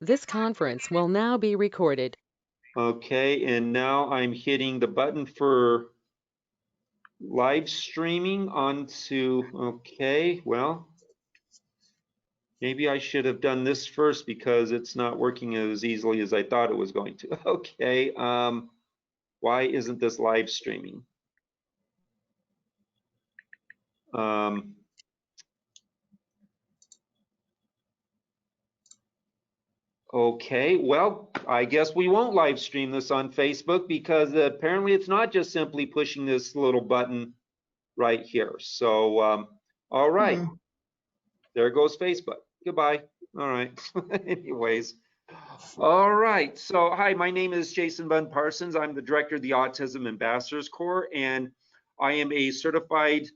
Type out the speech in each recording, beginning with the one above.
This conference will now be recorded. Okay, and now I'm hitting the button for live streaming onto, okay, well, maybe I should have done this first because it's not working as easily as I thought it was going to. Okay, why isn't this live streaming? Okay, well, I guess we won't live stream this on Facebook because apparently it's not just simply pushing this little button right here. So, all right, there goes Facebook. Goodbye. All right. Anyways, all right. So, hi, my name is Jason Bunn-Parsons. I'm the director of the Autism Ambassadors Corps, and I am a certified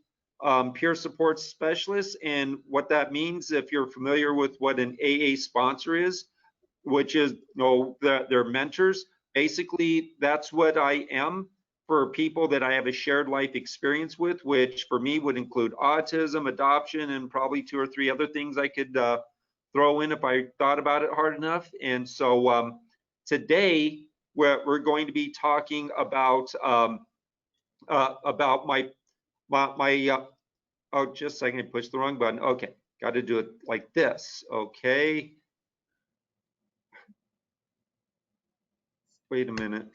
peer support specialist. And what that means, if you're familiar with what an AA sponsor is, which is their mentors. Basically, that's what I am for people that I have a shared life experience with, which for me would include autism, adoption, and probably 2 or 3 other things I could throw in if I thought about it hard enough. And so today we're going to be talking about my oh, just a second, I pushed the wrong button. Okay, got to do it like this. Okay. Wait a minute.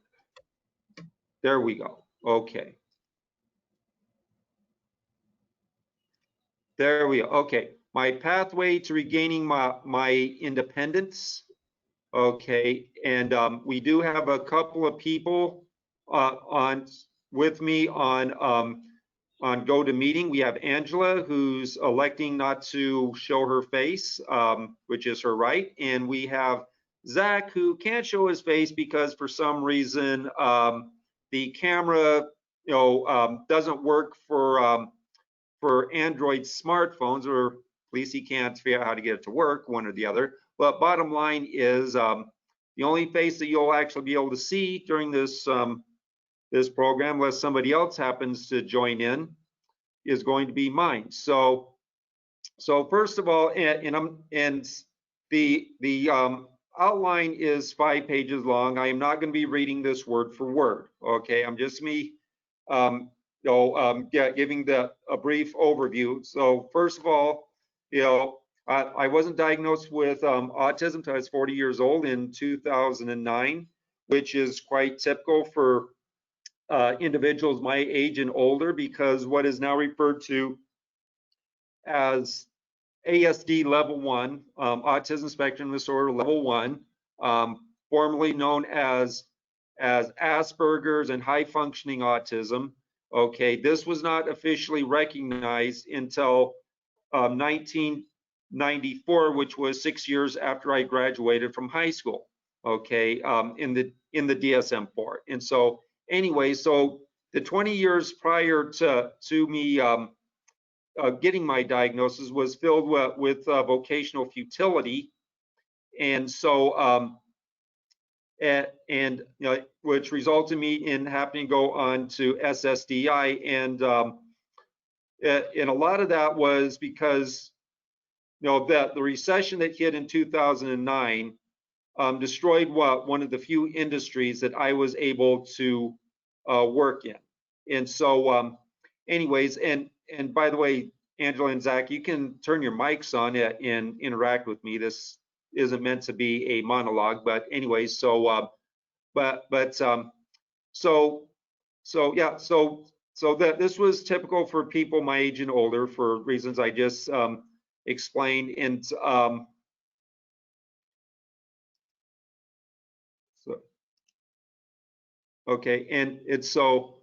There we go. Okay. There we go. Okay. My pathway to regaining my independence. Okay. And we do have a couple of people with me on GoToMeeting. We have Angela, who's electing not to show her face, which is her right. And we have Zach, who can't show his face because for some reason the camera, doesn't work for Android smartphones, or at least he can't figure out how to get it to work, one or the other. But bottom line is, the only face that you'll actually be able to see during this this program, unless somebody else happens to join in, is going to be mine. So first of all, and the outline is 5 pages long. I am not going to be reading this word for word. Okay, I'm just giving a brief overview. So first of all, I wasn't diagnosed with autism until I was 40 years old in 2009, which is quite typical for individuals my age and older, because what is now referred to as ASD level 1, autism spectrum disorder level 1, formerly known as Asperger's and high functioning autism. Okay, this was not officially recognized until 1994, which was 6 years after I graduated from high school. Okay, in the DSM-4. And so anyway, so the 20 years prior to me getting my diagnosis was filled with vocational futility, and so which resulted me in having to go on to SSDI, and a lot of that was because that the recession that hit in 2009 destroyed one of the few industries that I was able to work in. And so anyways, and by the way, Angela and Zach, you can turn your mics on and interact with me. This isn't meant to be a monologue, but anyways, so that this was typical for people my age and older for reasons I just explained. And okay, and it's so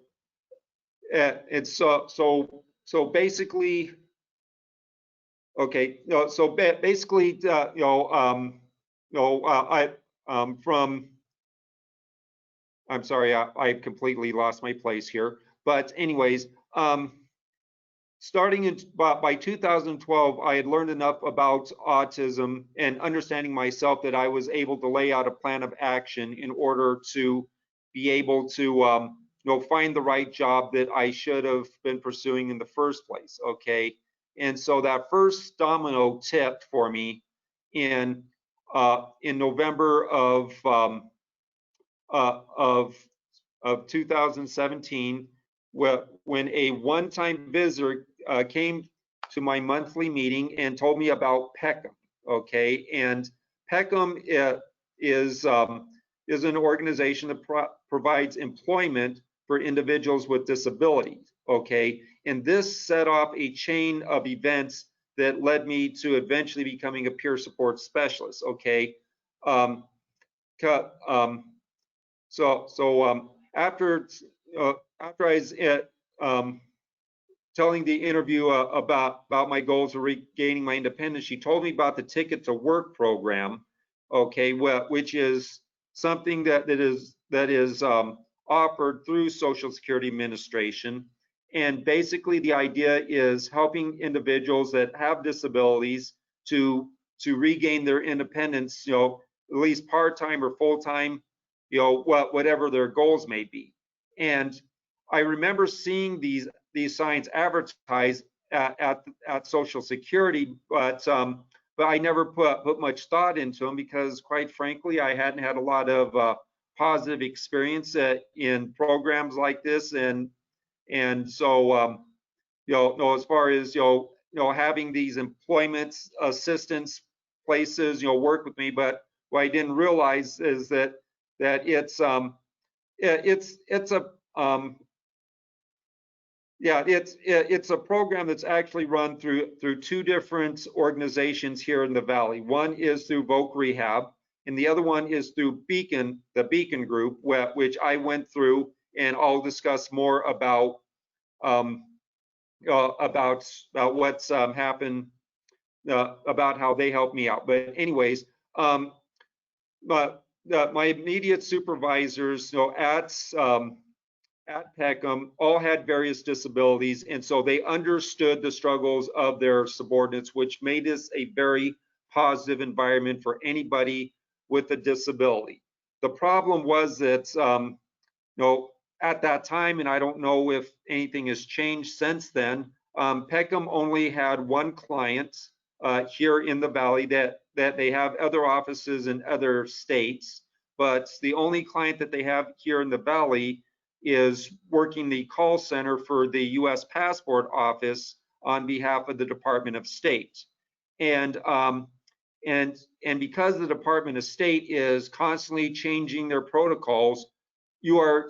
basically, okay, so basically, I'm sorry, I completely lost my place here. But anyways, starting by 2012, I had learned enough about autism and understanding myself that I was able to lay out a plan of action in order to be able to find the right job that I should have been pursuing in the first place. Okay, and so that first domino tipped for me in in November of 2017, when a one-time visitor came to my monthly meeting and told me about Peckham. Okay, and Peckham is an organization that provides employment for individuals with disabilities. Okay, and this set off a chain of events that led me to eventually becoming a peer support specialist. Okay, um, after after I was telling the interview about my goals of regaining my independence, she told me about the Ticket to Work program, okay, which is something that is offered through Social Security Administration. And basically the idea is helping individuals that have disabilities to regain their independence, at least part-time or full-time, whatever their goals may be. And I remember seeing these signs advertised at Social Security, but I never put much thought into them because, quite frankly, I hadn't had a lot of positive experience in programs like this, and so as far as having these employment assistance places work with me, but what I didn't realize is that it's it's a program that's actually run through two different organizations here in the Valley. One is through Voc Rehab, and the other one is through the Beacon Group, which I went through, and I'll discuss more about what's happened, about how they helped me out. But anyways, but my immediate supervisors, at Peckham all had various disabilities, and so they understood the struggles of their subordinates, which made this a very positive environment for anybody with a disability. The problem was that, at that time, and I don't know if anything has changed since then, Peckham only had one client here in the Valley. That they have other offices in other states, but the only client that they have here in the Valley is working the call center for the U.S. Passport Office on behalf of the Department of State. And because the Department of State is constantly changing their protocols, you're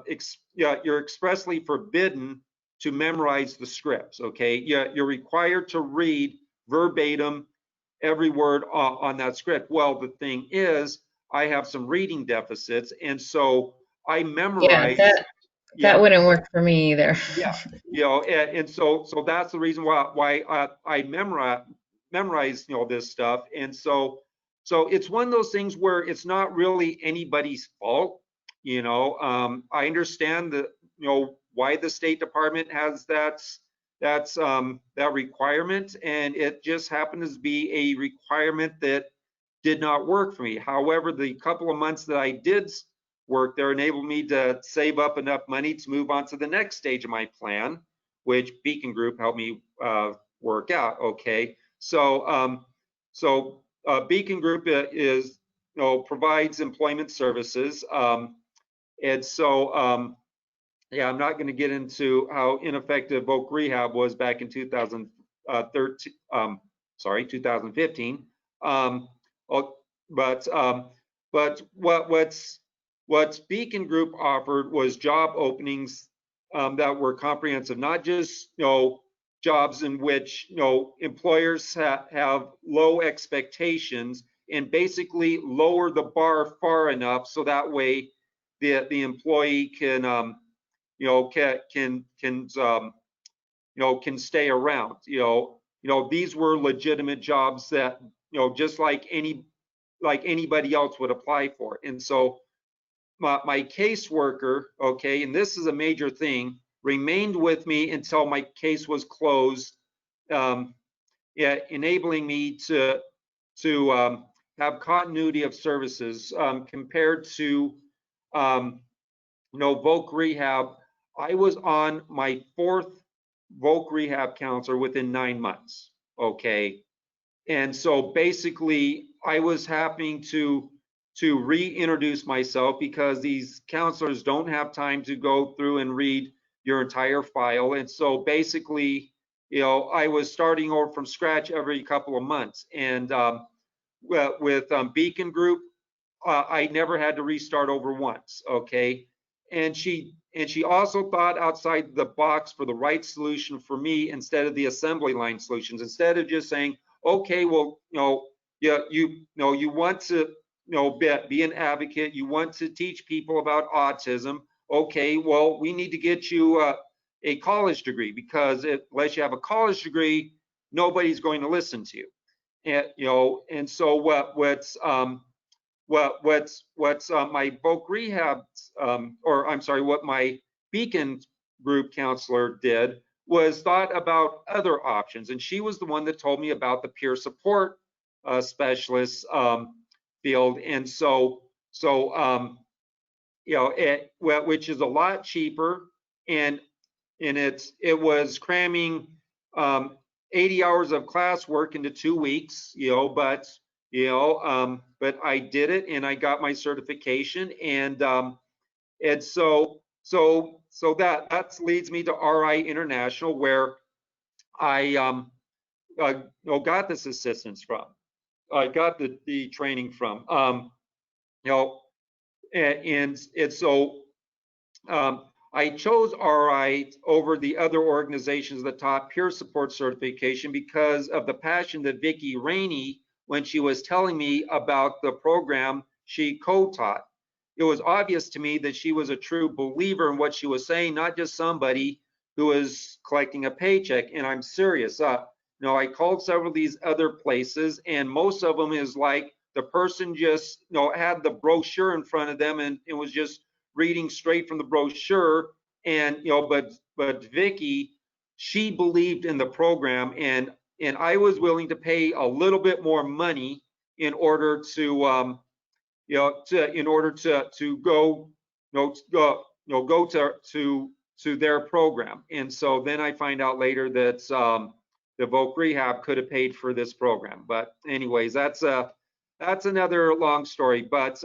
expressly forbidden to memorize the scripts. Okay, you're required to read verbatim every word on that script. Well, the thing is, I have some reading deficits, and so I memorize. Yeah, that wouldn't work for me either. Yeah, and so that's the reason why I memorize this stuff, and so it's one of those things where it's not really anybody's fault. I understand that why the State Department has that requirement, and it just happens to be a requirement that did not work for me. However, the couple of months that I did work there enabled me to save up enough money to move on to the next stage of my plan, which Beacon Group helped me work out. Okay, so Beacon Group is provides employment services, and so yeah, I'm not going to get into how ineffective Voc Rehab was back in 2013. 2015. But what Beacon Group offered was job openings that were comprehensive, not just jobs in which employers have low expectations, and basically lower the bar far enough so that way the employee can can stay around. These were legitimate jobs that just like anybody else would apply for. And so my caseworker, okay, and this is a major thing, remained with me until my case was closed, enabling me to have continuity of services compared to Voc Rehab. I was on my fourth Voc Rehab counselor within 9 months. Okay, and so basically I was having to reintroduce myself because these counselors don't have time to go through and read your entire file. And so basically, I was starting over from scratch every couple of months. And with Beacon Group, I never had to restart over once, okay? And she also thought outside the box for the right solution for me instead of the assembly line solutions. Instead of just saying, okay, well, yeah, you want to, be an advocate. You want to teach people about autism. Okay, well, we need to get you a college degree because unless you have a college degree, nobody's going to listen to you. And and so what's my voc rehab, or I'm sorry, what my Beacon group counselor did was thought about other options, and she was the one that told me about the peer support specialist field, and which is a lot cheaper, and it was cramming 80 hours of classwork into 2 weeks, but I did it and I got my certification, and that leads me to RI International, where I got this assistance from. I got the training from. I chose RI over the other organizations that taught peer support certification because of the passion that Vicki Rainey, when she was telling me about the program she co-taught. It was obvious to me that she was a true believer in what she was saying, not just somebody who was collecting a paycheck. And I'm serious. I called several of these other places, and most of them is like the person just had the brochure in front of them and it was just reading straight from the brochure. And but Vicki, she believed in the program, and I was willing to pay a little bit more money in order to go to their program. And so then I find out later that the voc rehab could have paid for this program. But anyways, that's another long story. But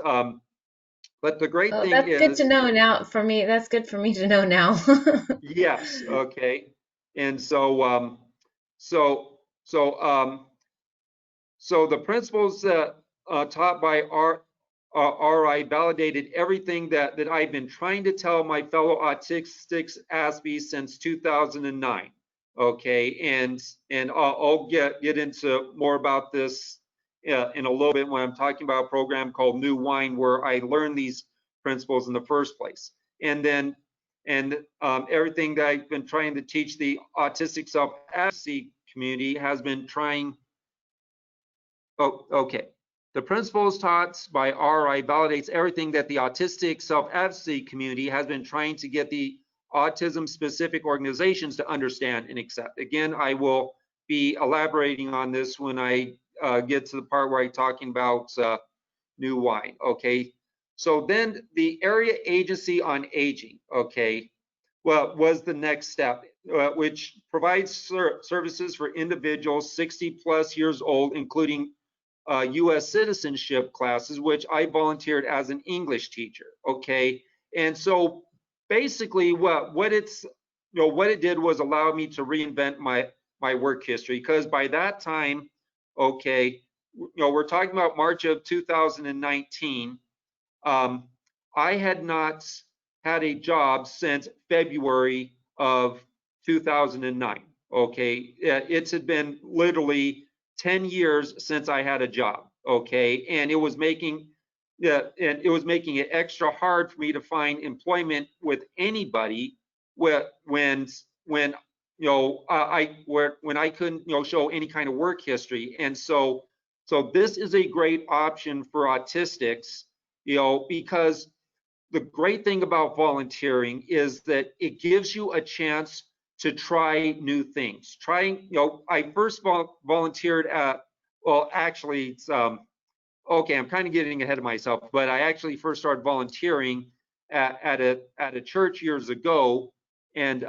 the great thing that's is, good to know now for me. That's good for me to know now. yes, okay. And so the principles taught by RI validated everything that I've been trying to tell my fellow autistics Aspies since 2009. Okay, and I'll get into more about this in a little bit when I'm talking about a program called New Wine, where I learned these principles in the first place. And then everything that I've been trying to teach the autistic self-advocacy community has been trying. Oh, okay. The principles taught by RI validates everything that the autistic self-advocacy community has been trying to get the autism-specific organizations to understand and accept. Again, I will be elaborating on this when I get to the part where I'm talking about New Wine. Okay. So then the Area Agency on Aging, okay, was the next step, which provides services for individuals 60 plus years old, including U.S. citizenship classes, which I volunteered as an English teacher. Okay, and so basically, what it did was allow me to reinvent my work history, because by that time, okay, we're talking about March of 2019. I had not had a job since February of 2009. Okay, it had been literally 10 years since I had a job. Okay, and it was making it extra hard for me to find employment with anybody when when I couldn't show any kind of work history. And so this is a great option for autistics, because the great thing about volunteering is that it gives you a chance to try new things. I first volunteered at, well, actually, it's, okay, I'm kind of getting ahead of myself, but I actually first started volunteering at a church years ago, and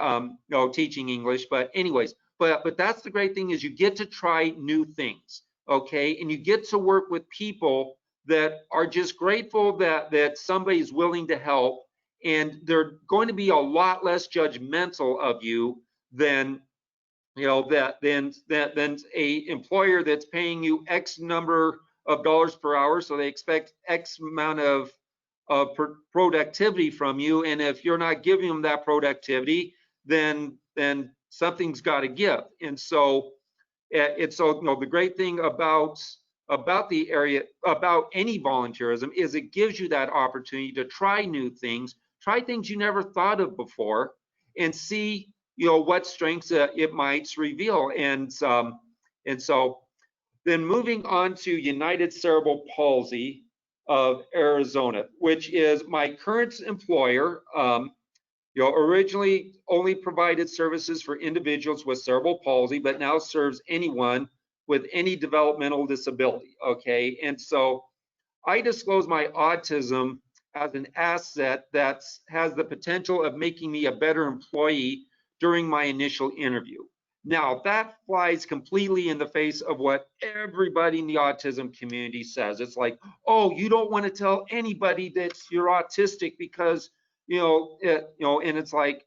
teaching English. But anyways, but that's the great thing, is you get to try new things. okay? And you get to work with people that are just grateful that somebody's willing to help, and they're going to be a lot less judgmental of you than than a employer that's paying you X number of dollars per hour, so they expect X amount of productivity from you, and if you're not giving them that productivity, then something's got to give. And so the great thing about the area, about any volunteerism, is it gives you that opportunity to try new things, try things you never thought of before, and see what strengths it might reveal. And so then moving on to United Cerebral Palsy of Arizona, which is my current employer. Originally only provided services for individuals with cerebral palsy, but now serves anyone with any developmental disability. Okay, and so I disclose my autism as an asset that has the potential of making me a better employee during my initial interview. Now, that flies completely in the face of what everybody in the autism community says. It's like, oh, you don't want to tell anybody that you're autistic because, and it's like,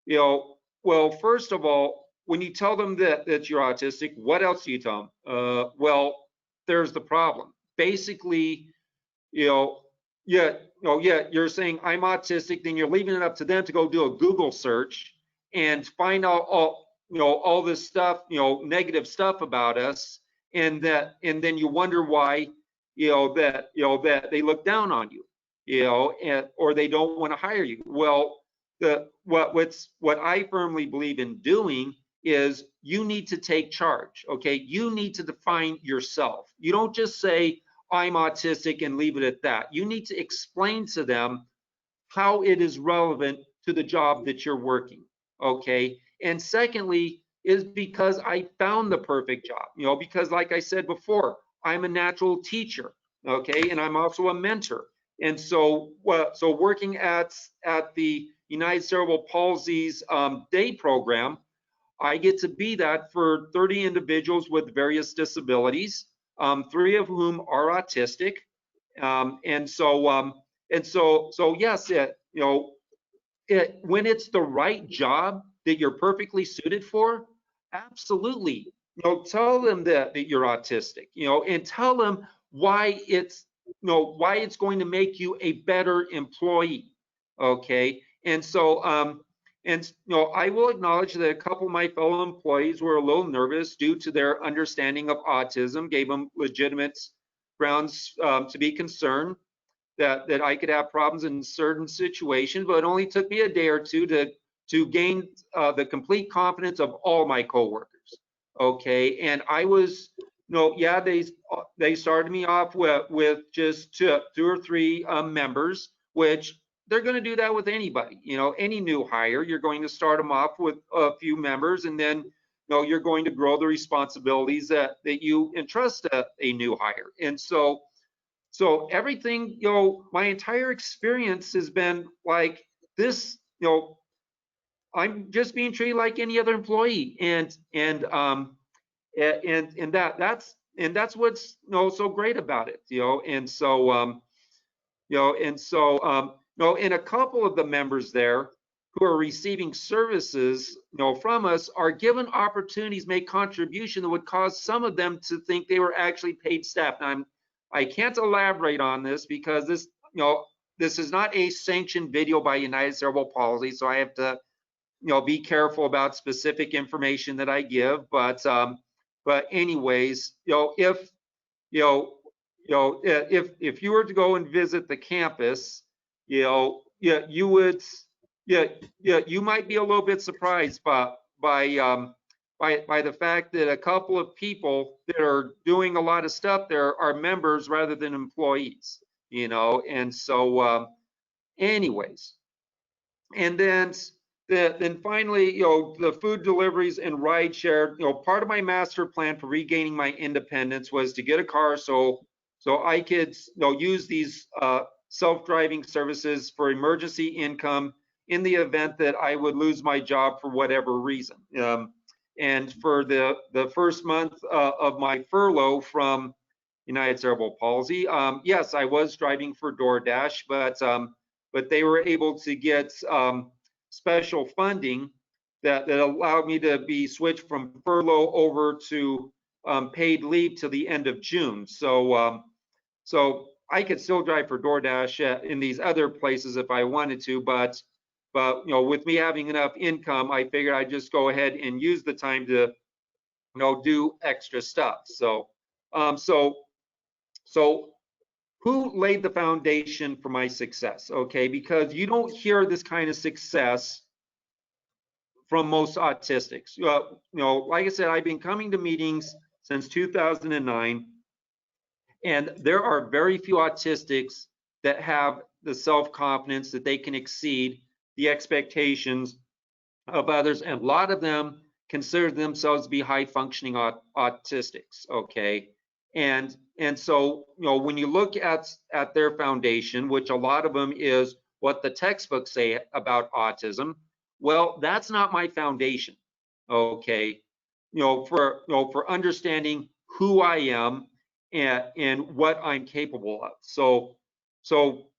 well, first of all, when you tell them that you're autistic, what else do you tell them? Well, there's the problem. Basically, you're saying I'm autistic, then you're leaving it up to them to go do a Google search and find out all this stuff, negative stuff about us, and then you wonder why, that they look down on you, or they don't want to hire you. Well, what I firmly believe in doing is you need to take charge. Okay, you need to define yourself. You don't just say I'm autistic and leave it at that. You need to explain to them how it is relevant to the job that you're working. Okay, and secondly is because I found the perfect job. Because like I said before, I'm a natural teacher. Okay, and I'm also a mentor. And so working at the United Cerebral Palsy's day program, I get to be that for 30 individuals with various disabilities, 3 of whom are autistic. So yes, when it's the right job that you're perfectly suited for, absolutely, tell them that you're autistic, and tell them why it's going to make you a better employee. Okay, and so I will acknowledge that a couple of my fellow employees were a little nervous due to their understanding of autism, gave them legitimate grounds to be concerned that I could have problems in certain situations, but it only took me a day or two to gain the complete confidence of all my coworkers. Okay, and I was, yeah, they started me off with just 2 or 3 members, which they're going to do that with anybody. Any new hire, you're going to start them off with a few members, and then you're going to grow the responsibilities that you entrust a new hire. And so everything, my entire experience has been like this, I'm just being treated like any other employee. And that's what's so great about it, and so and a couple of the members there who are receiving services from us are given opportunities to make contribution that would cause some of them to think they were actually paid staff. Now I can't elaborate on this because this is not a sanctioned video by United Cerebral Palsy, so I have to be careful about specific information that I give. But anyways, if if you were to go and visit the campus, you would, you might be a little bit surprised by the fact that a couple of people that are doing a lot of stuff there are members rather than employees, and so anyways, and then finally, the food deliveries and ride share, part of my master plan for regaining my independence was to get a car so I could use these self-driving services for emergency income in the event that I would lose my job for whatever reason. And for the first month of my furlough from United Cerebral Palsy, yes, I was driving for DoorDash, but they were able to get special funding that allowed me to be switched from furlough over to paid leave till the end of June. So I could still drive for DoorDash in these other places if I wanted to, but with me having enough income, I figured I'd just go ahead and use the time to do extra stuff. So who laid the foundation for my success? Okay, because you don't hear this kind of success from most autistics. Like I said, I've been coming to meetings since 2009, and there are very few autistics that have the self-confidence that they can exceed the expectations of others, and a lot of them consider themselves to be high-functioning autistics. Okay, and so when you look at their foundation, which a lot of them is what the textbooks say about autism, well, that's not my foundation. Okay, for understanding who I am and what I'm capable of. So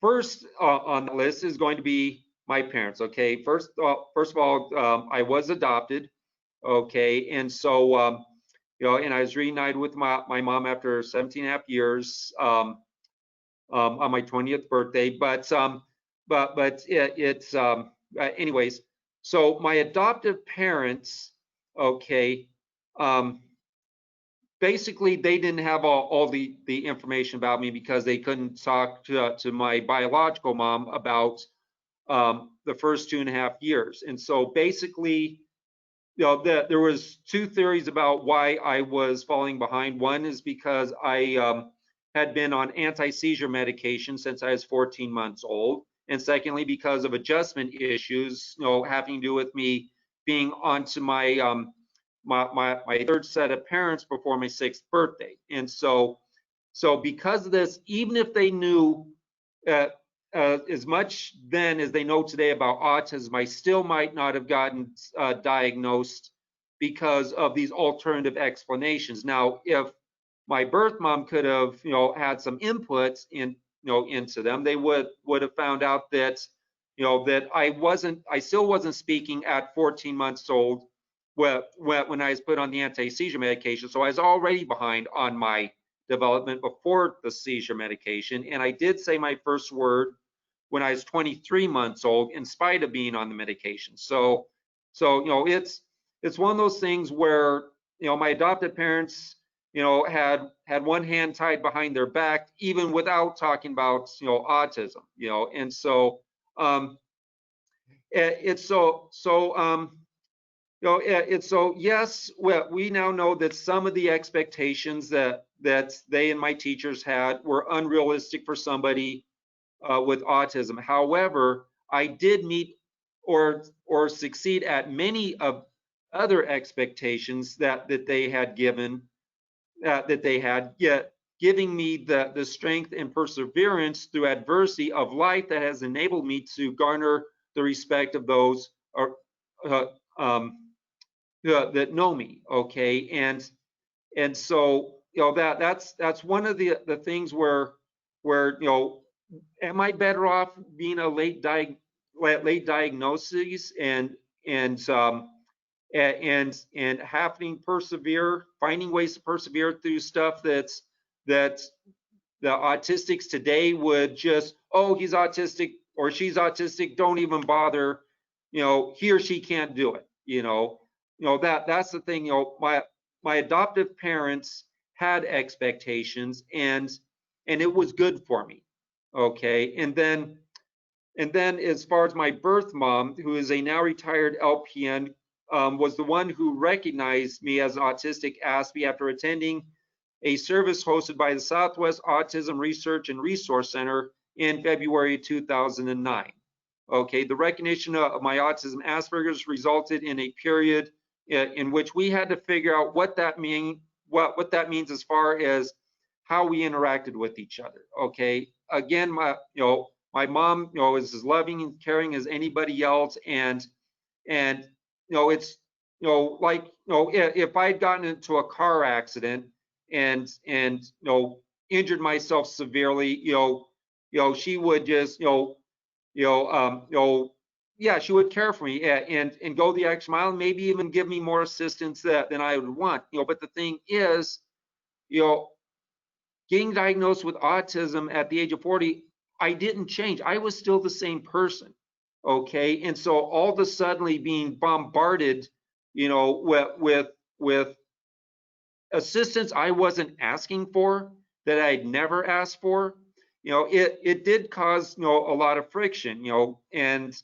first on the list is going to be my parents. Okay, first of all, I was adopted. Okay, and so and I was reunited with my mom after 17 and a half years on my 20th birthday. But anyways. So my adoptive parents, okay, basically they didn't have all the information about me because they couldn't talk to my biological mom about the first 2.5 years. And so basically, there was two theories about why I was falling behind. One is because I had been on anti-seizure medication since I was 14 months old. And secondly, because of adjustment issues, having to do with me being onto my my third set of parents before my 6th birthday. And so because of this, even if they knew as much then as they know today about autism, I still might not have gotten diagnosed because of these alternative explanations. Now, if my birth mom could have, had some inputs into them, they would have found out that, that I still wasn't speaking at 14 months old when I was put on the anti-seizure medication. So I was already behind on my development before the seizure medication. And I did say my first word when I was 23 months old, in spite of being on the medication. So it's one of those things where, my adopted parents, had one hand tied behind their back, even without talking about, autism, and so it's so yes, we now know that some of the expectations that they and my teachers had were unrealistic for somebody with autism. However, I did meet or succeed at many of other expectations that they had given, that they had, yet giving me the strength and perseverance through adversity of life that has enabled me to garner the respect of those that know me. Okay, and so that's one of the things where am I better off being a late diagnosis and having persevere, finding ways to persevere through stuff that the autistics today would just, oh, he's autistic or she's autistic, don't even bother, he or she can't do it. That's the thing. My adoptive parents had expectations, and it was good for me. Okay, and then as far as my birth mom, who is a now retired LPN, was the one who recognized me as an autistic Aspie after attending a service hosted by the Southwest Autism Research and Resource Center in February 2009. Okay, the recognition of my autism Asperger's resulted in a period in which we had to figure out what that means as far as how we interacted with each other. Okay, again, my mom, is as loving and caring as anybody else, and it's like, if I'd gotten into a car accident and injured myself severely, she would just, yeah, she would care for me, and go the extra mile, and maybe even give me more assistance than I would want. But the thing is, you know, getting diagnosed with autism at the age of 40, I didn't change. I was still the same person. Okay, and so all of a suddenly being bombarded, with assistance I wasn't asking for, that I'd never asked for, it did cause, a lot of friction, and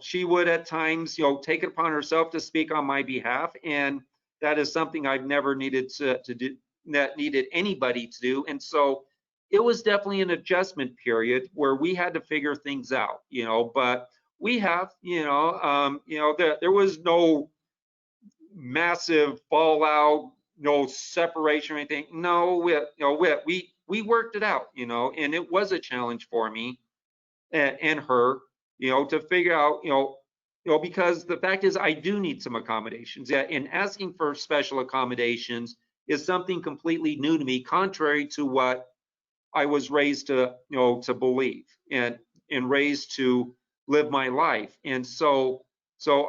she would at times, take it upon herself to speak on my behalf, and that is something I've never needed to do, that needed anybody to do, and so it was definitely an adjustment period where we had to figure things out, but we have, there was no massive fallout, no separation or anything. No, we worked it out, and it was a challenge for me and her, to figure out, because the fact is I do need some accommodations. Yeah, and asking for special accommodations is something completely new to me, contrary to what I was raised to, to believe and raised to live my life. And so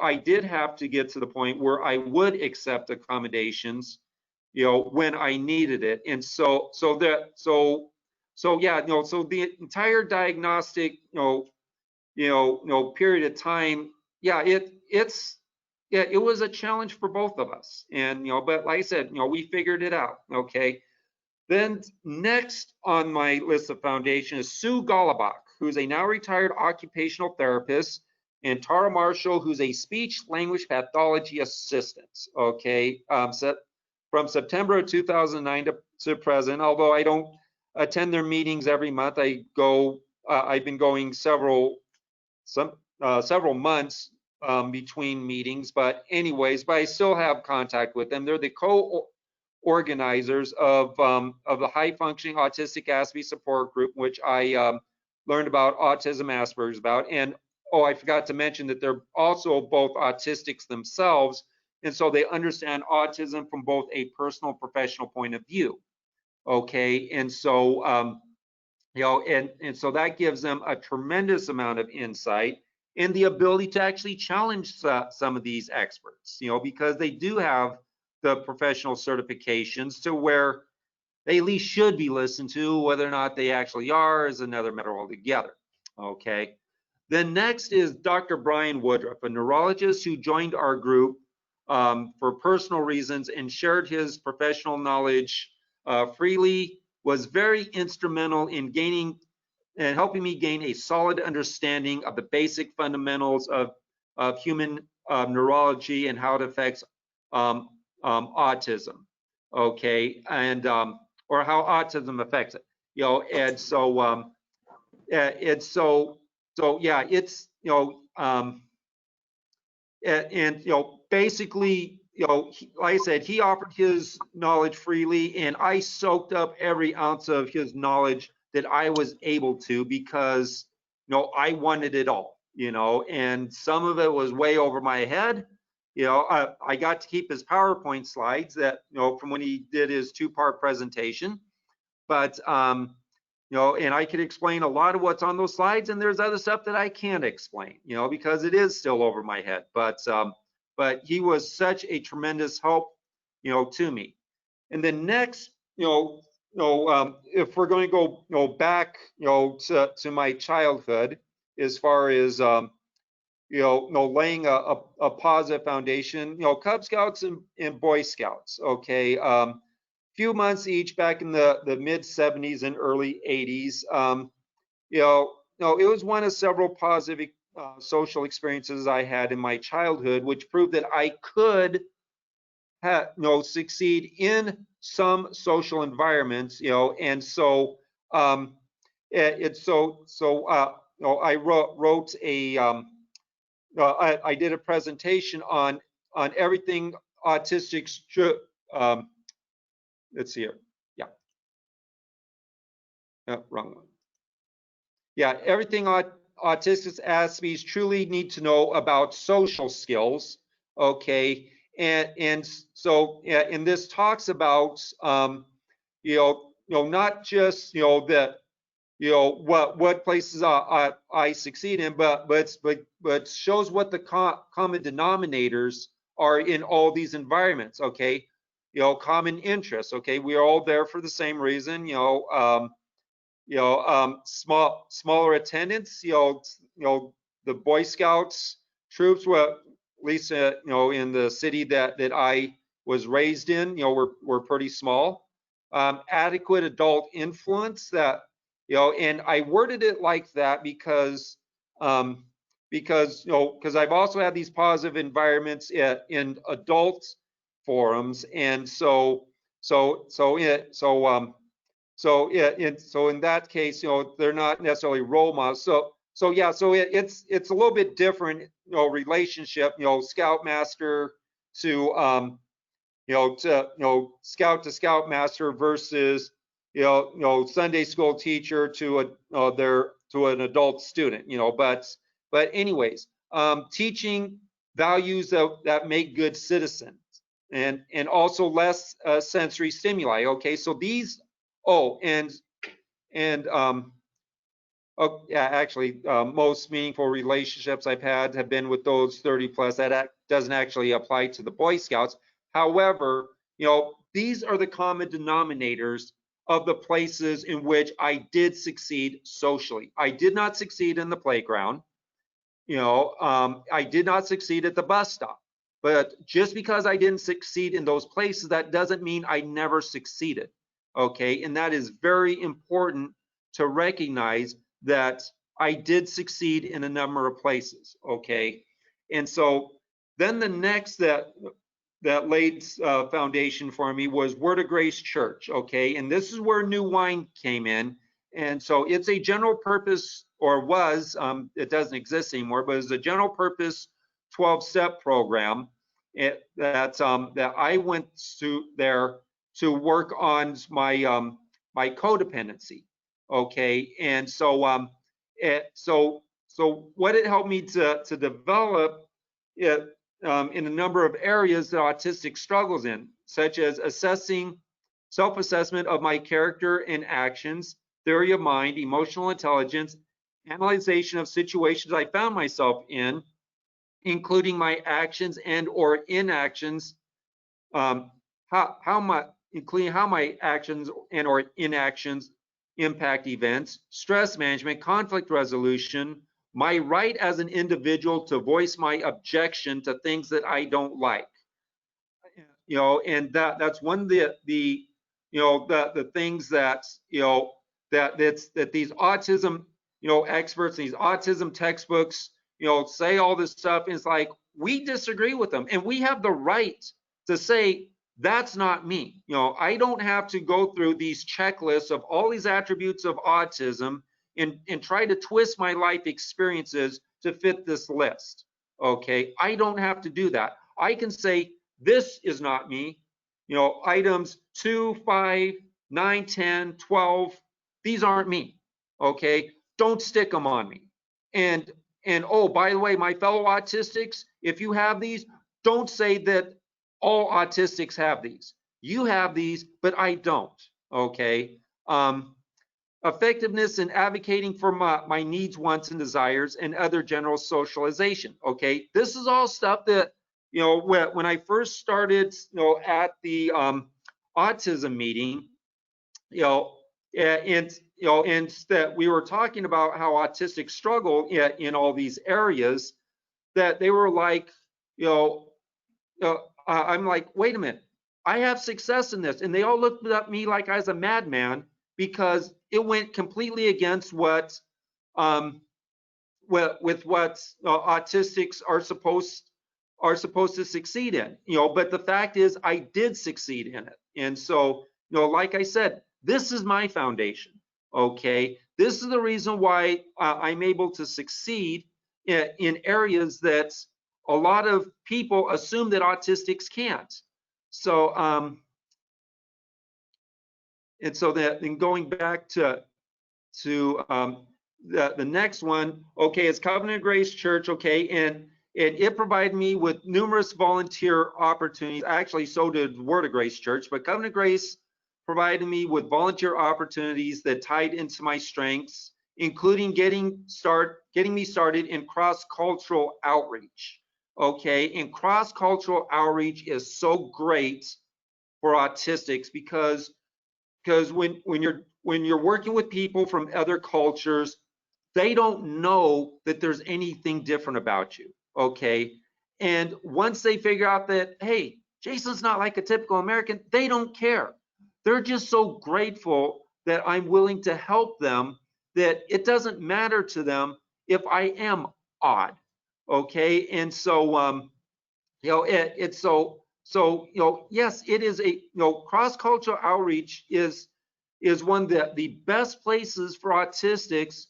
I did have to get to the point where I would accept accommodations, when I needed it. And so yeah, so the entire diagnostic, period of time, yeah, it was a challenge for both of us. And but like I said, we figured it out. Okay. Then next on my list of foundation is Sue Golubach, who's a now retired occupational therapist, and Tara Marshall, who's a speech language pathology assistant. Okay, from September of 2009 to present. Although I don't attend their meetings every month, I go. I've been going several months between meetings. But anyways, but I still have contact with them. They're the organizers of the high functioning autistic Aspie support group, which I learned about autism Asperger's about. And oh, I forgot to mention that they're also both autistics themselves, and so they understand autism from both a personal and professional point of view. Okay, and so and so that gives them a tremendous amount of insight and the ability to actually challenge some of these experts, because they do have the professional certifications to where they at least should be listened to. Whether or not they actually are is another matter altogether. Okay. Then next is Dr. Brian Woodruff, a neurologist who joined our group for personal reasons and shared his professional knowledge freely, was very instrumental in gaining and helping me gain a solid understanding of the basic fundamentals of human neurology and how it affects autism. Okay, and or how autism affects it. And so yeah, it's and basically, like I said, he offered his knowledge freely, and I soaked up every ounce of his knowledge that I was able to, because I wanted it all, and some of it was way over my head. I got to keep his PowerPoint slides that from when he did his two-part presentation, but and I could explain a lot of what's on those slides, and there's other stuff that I can't explain, because it is still over my head. But he was such a tremendous help, to me. And then next, if we're going to go, back, to my childhood, as far as laying a positive foundation, Cub Scouts and Boy Scouts. Okay. Few months each back in the mid 70s and early 80s. It was one of several positive social experiences I had in my childhood, which proved that I could succeed in some social environments. And so I wrote a I did a presentation on everything autistic should. Let's see here. Yeah. Wrong one. Yeah, everything autistic aspies truly need to know about social skills, okay? And so, yeah, and this talks about, not just, what places I succeed in, but shows what the common denominators are in all these environments, okay? Common interests, okay? We are all there for the same reason, smaller attendance, the Boy Scouts troops were, at least, in the city that I was raised in, were pretty small. Adequate adult influence, that, and I worded it like that because I've also had these positive environments in adult forums, and so in that case, they're not necessarily role models. So yeah, so it's a little bit different, relationship, scoutmaster to scout to scoutmaster versus Sunday school teacher to an adult student, but anyways, teaching values that make good citizens, and also less sensory stimuli. Okay, so these, oh, and oh, yeah, actually, most meaningful relationships I've had have been with those 30 plus. That doesn't actually apply to the Boy Scouts. However, these are the common denominators of the places in which I did succeed socially. I did not succeed in the playground. I did not succeed at the bus stop. But just because I didn't succeed in those places, that doesn't mean I never succeeded. Okay, and that is very important to recognize, that I did succeed in a number of places. Okay, and so then the next that laid foundation for me was Word of Grace Church. Okay, and this is where New Wine came in. And so it's a general purpose, or was, it doesn't exist anymore, but it's a general purpose 12-step program that I went to there to work on my my codependency. Okay, and so so what it helped me to develop it, in a number of areas that autistic struggles in, such as self-assessment of my character and actions, theory of mind, emotional intelligence, analyzation of situations I found myself in, including my actions and or inactions, including how my actions and or inactions impact events, stress management, conflict resolution, my right as an individual to voice my objection to things that I don't like. And that's one of the the things that that these autism experts, these autism textbooks say all this stuff, and it's like, we disagree with them, and we have the right to say, that's not me. I don't have to go through these checklists of all these attributes of autism and try to twist my life experiences to fit this list. Okay, I don't have to do that. I can say, this is not me. Items 2, 5, 9, 10, 12, these aren't me. Okay, don't stick them on me. And oh, by the way, my fellow autistics, if you have these, don't say that all autistics have these. You have these, but I don't. Okay. Effectiveness in advocating for my needs, wants, and desires, and other general socialization. Okay, this is all stuff that when I first started at the autism meeting, and that we were talking about how autistics struggle in all these areas, that they were like, I'm like, wait a minute, I have success in this, and they all looked at me like I was a madman, because it went completely against what with what autistics are supposed to succeed in. But the fact is, I did succeed in it. And so, like I said, this is my foundation. Okay, this is the reason why I'm able to succeed in areas that a lot of people assume that autistics can't. So and so that, and going back to the next one, okay, is Covenant of Grace Church, okay, and it provided me with numerous volunteer opportunities. Actually, so did Word of Grace Church, but Covenant of Grace provided me with volunteer opportunities that tied into my strengths, including getting me started in cross-cultural outreach. Okay, and cross-cultural outreach is so great for autistics because when you're working with people from other cultures, they don't know that there's anything different about you. Okay, and once they figure out that, hey, Jason's not like a typical American, they don't care. They're just so grateful that I'm willing to help them, that it doesn't matter to them if I am odd. Okay, and so it's yes, it is cross-cultural outreach is one of the best places for autistics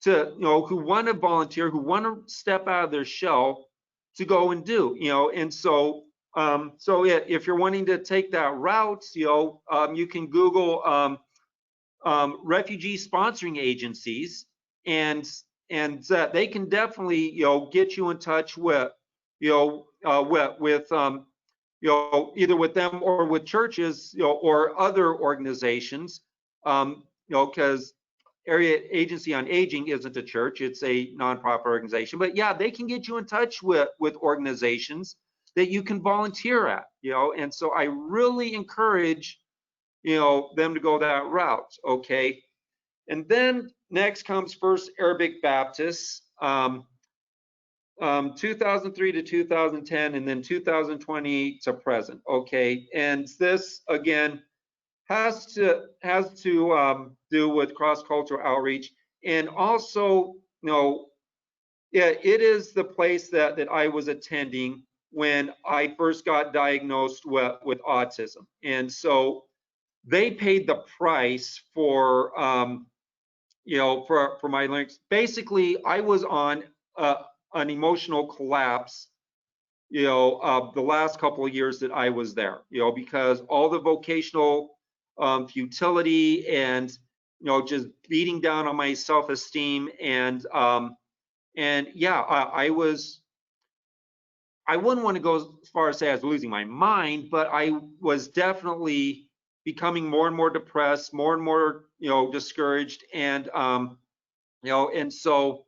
to who want to volunteer, who want to step out of their shell to go and do. And so if you're wanting to take that route, you can Google refugee sponsoring agencies, and they can definitely get you in touch with with either with them or with churches or other organizations, because Area Agency on Aging isn't a church, it's a nonprofit organization. But yeah, they can get you in touch with organizations that you can volunteer at, and so I really encourage them to go that route. Okay, and then next comes First Arabic Baptist, 2003 to 2010, and then 2020 to present. Okay, and this again has to do with cross-cultural outreach, and also it is the place that I was attending when I first got diagnosed with autism, and so they paid the price for for my links. Basically, I was on an emotional collapse the last couple of years that I was there, because all the vocational futility and just beating down on my self-esteem, and yeah, I wouldn't want to go as far as say I was losing my mind, but I was definitely becoming more and more depressed, more and more discouraged, and and so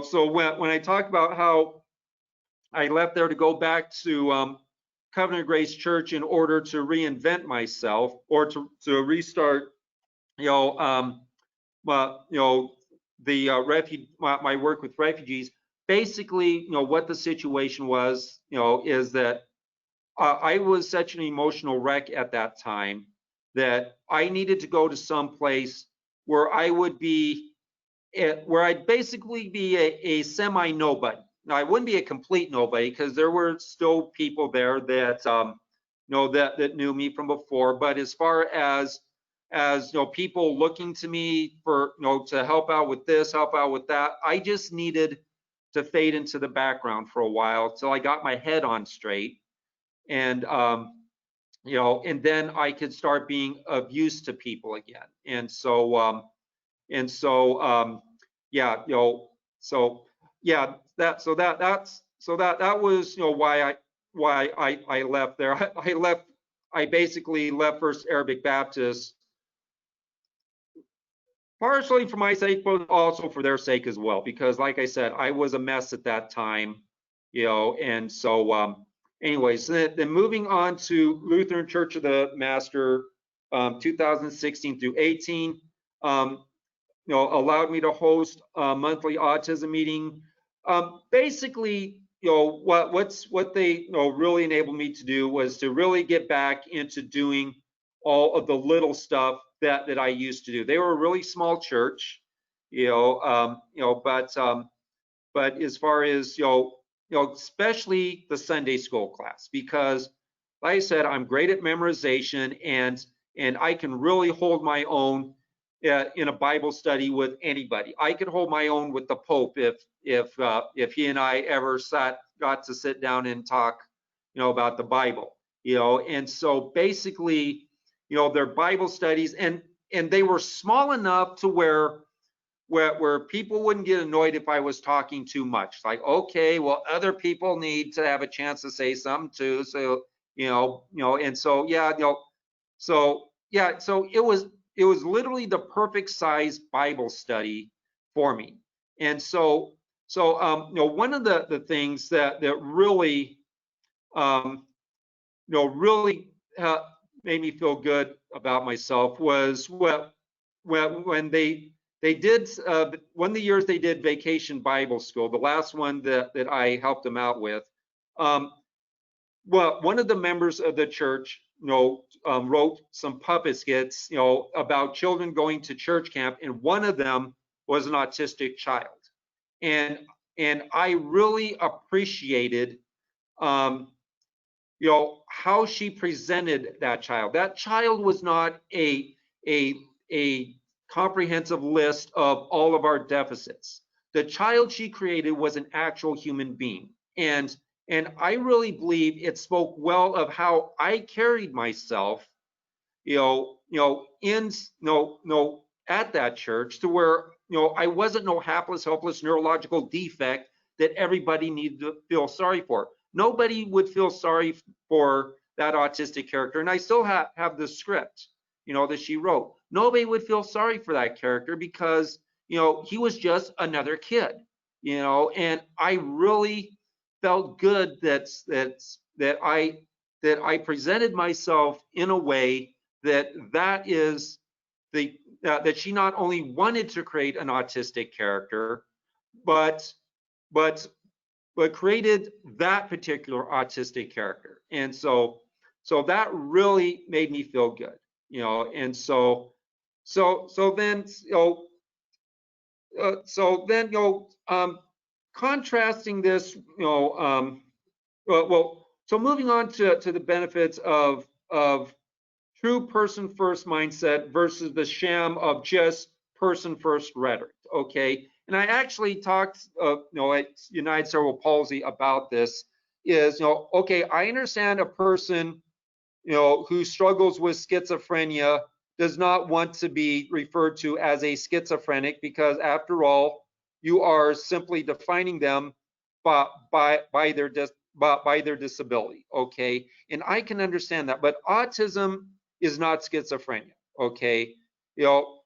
so when I talk about how I left there to go back to Covenant of Grace Church in order to reinvent myself, or to restart my work with refugees. Basically, what the situation was, is that I was such an emotional wreck at that time that I needed to go to some place where I would be, where I'd basically be a semi-nobody. Now, I wouldn't be a complete nobody, because there were still people there that that knew me from before. But as far as people looking to me for to help out with this, help out with that, I just needed to fade into the background for a while till I got my head on straight, and and then I could start being of use to people again. And so yeah, so yeah, that was why I left there. I basically left First Arabic Baptist partially for my sake, but also for their sake as well, because like I said, I was a mess at that time, and so anyways, then moving on to Lutheran Church of the Master, 2016 through 18, allowed me to host a monthly autism meeting. Basically, what they really enabled me to do was to really get back into doing all of the little stuff that I used to do. They were a really small church, but as far as especially the Sunday school class, because like I said, I'm great at memorization, and I can really hold my own in a Bible study with anybody. I could hold my own with the Pope if he and I ever got to sit down and talk, about the Bible, And so basically, their Bible studies, and they were small enough to where where people wouldn't get annoyed if I was talking too much. Like, okay, well, other people need to have a chance to say something too. So, and so, yeah, so yeah, so it was literally the perfect size Bible study for me. And so, one of the things that really, really made me feel good about myself was when they did one of the years they did Vacation Bible School, the last one that I helped them out with. Well, one of the members of the church, wrote some puppet skits, about children going to church camp, and one of them was an autistic child, and I really appreciated, um, how she presented that child. That child was not a comprehensive list of all of our deficits. The child she created was an actual human being, and I really believe it spoke well of how I carried myself, in at that church, to where I wasn't no hapless, hopeless neurological defect that everybody needed to feel sorry for. Nobody would feel sorry for that autistic character, and I still have the script, that she wrote. Nobody would feel sorry for that character because he was just another kid, and I really felt good that I presented myself in a way that is that she not only wanted to create an autistic character, but but created that particular autistic character. And so that really made me feel good, and so then contrasting this, so moving on to the benefits of true person first mindset versus the sham of just person first rhetoric. Okay, and I actually talked, at United Cerebral Palsy about this. Is okay, I understand a person who struggles with schizophrenia does not want to be referred to as a schizophrenic, because after all, you are simply defining them by their disability. Okay, and I can understand that, but autism is not schizophrenia. Okay,